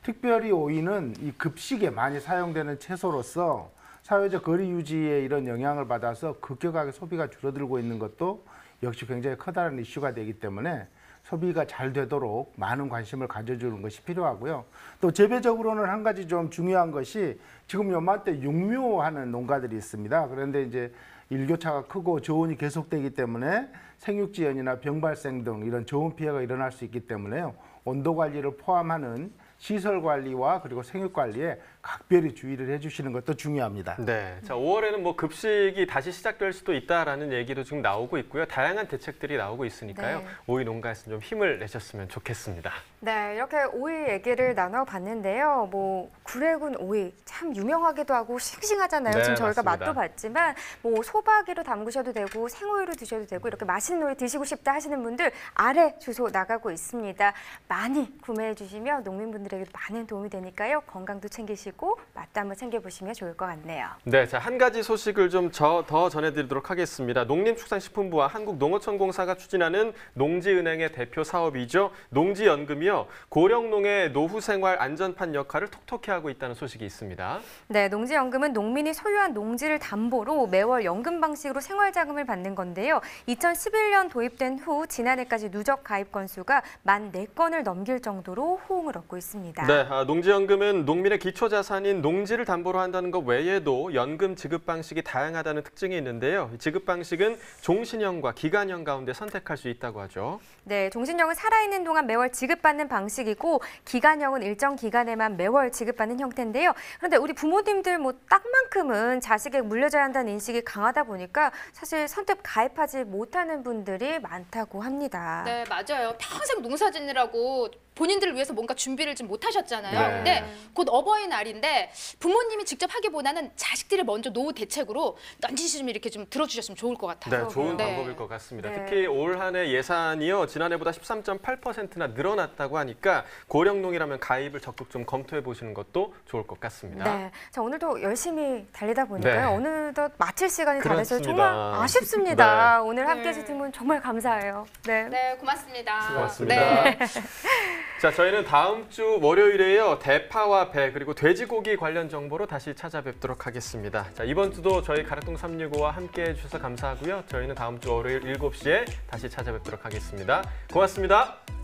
Speaker 5: 특별히 오이는 이 급식에 많이 사용되는 채소로서 사회적 거리 유지에 이런 영향을 받아서 급격하게 소비가 줄어들고 있는 것도 역시 굉장히 커다란 이슈가 되기 때문에 소비가 잘 되도록 많은 관심을 가져주는 것이 필요하고요. 또 재배적으로는 한 가지 좀 중요한 것이 지금 요맘때 육묘하는 농가들이 있습니다. 그런데 이제 일교차가 크고 저온이 계속되기 때문에 생육지연이나 병 발생 등 이런 저온 피해가 일어날 수 있기 때문에요. 온도 관리를 포함하는 시설 관리와 그리고 생육 관리에 각별히 주의를 해주시는 것도 중요합니다.
Speaker 2: 네, 자 5월에는 뭐 급식이 다시 시작될 수도 있다라는 얘기도 지금 나오고 있고요. 다양한 대책들이 나오고 있으니까요. 오이 농가에서 좀 힘을 내셨으면 좋겠습니다.
Speaker 3: 네, 이렇게 오이 얘기를 나눠봤는데요. 뭐 구례군 오이 참 유명하기도 하고 싱싱하잖아요. 지금 저희가 맛도 봤지만 뭐 소박이로 담그셔도 되고 생오이로 드셔도 되고 이렇게 맛있는 오이 드시고 싶다 하시는 분들 아래 주소 나가고 있습니다. 많이 구매해 주시면 농민분들에게 많은 도움이 되니까요. 건강도 챙기시고 맛도 한번 챙겨보시면 좋을 것 같네요.
Speaker 2: 네, 자 한 가지 소식을 좀 더 전해드리도록 하겠습니다. 농림축산식품부와 한국농어촌공사가 추진하는 농지은행의 대표 사업이죠. 농지연금이요. 고령농의 노후생활 안전판 역할을 톡톡히 하고 있다는 소식이 있습니다.
Speaker 3: 네, 농지연금은 농민이 소유한 농지를 담보로 매월 연금 방식으로 생활자금을 받는 건데요. 2011년 도입된 후 지난해까지 누적 가입 건수가 14건을 넘길 정도로 호응을 얻고 있습니다.
Speaker 2: 네, 농지연금은 농민의 기초자산인 농지를 담보로 한다는 것 외에도 연금 지급 방식이 다양하다는 특징이 있는데요. 지급 방식은 종신형과 기간형 가운데 선택할 수 있다고 하죠.
Speaker 3: 네, 종신형은 살아있는 동안 매월 지급받는 방식이고 기간형은 일정 기간에만 매월 지급받는 형태인데요. 그런데 우리 부모님들 뭐 딱만큼은 자식에게 물려줘야 한다는 인식이 강하다 보니까 사실 선뜻 가입하지 못하는 분들이 많다고 합니다.
Speaker 4: 네, 맞아요. 평생 농사 짓느라고 본인들을 위해서 뭔가 준비를 좀 못 하셨잖아요.
Speaker 2: 네.
Speaker 4: 근데 곧 어버이날인데 부모님이 직접 하기보다는 자식들을 먼저 노후 대책으로 넌지시 좀 이렇게 좀 들어주셨으면 좋을 것 같아요.
Speaker 2: 네, 좋은
Speaker 4: 네.
Speaker 2: 방법일 것 같습니다.
Speaker 3: 네.
Speaker 2: 특히 올 한 해 예산이요, 지난해보다 13.8%나 늘어났다고 하니까 고령농이라면 가입을 적극 좀 검토해 보시는 것도 좋을 것 같습니다.
Speaker 3: 네. 자, 오늘도 열심히 달리다 보니까요.
Speaker 2: 네.
Speaker 3: 어느덧 마칠 시간이 다 돼서
Speaker 2: 그렇습니다.
Speaker 3: 정말 아쉽습니다.
Speaker 2: 네.
Speaker 3: 오늘 함께
Speaker 4: 네.
Speaker 3: 해주신 두 분 정말 감사해요. 네.
Speaker 4: 네, 고맙습니다.
Speaker 2: 고맙습니다.
Speaker 4: 네.
Speaker 2: 자, 저희는 다음 주 월요일에요, 대파와 배 그리고 돼지고기 관련 정보로 다시 찾아뵙도록 하겠습니다. 자, 이번 주도 저희 가락동 365와 함께해 주셔서 감사하고요. 저희는 다음 주 월요일 7시에 다시 찾아뵙도록 하겠습니다. 고맙습니다.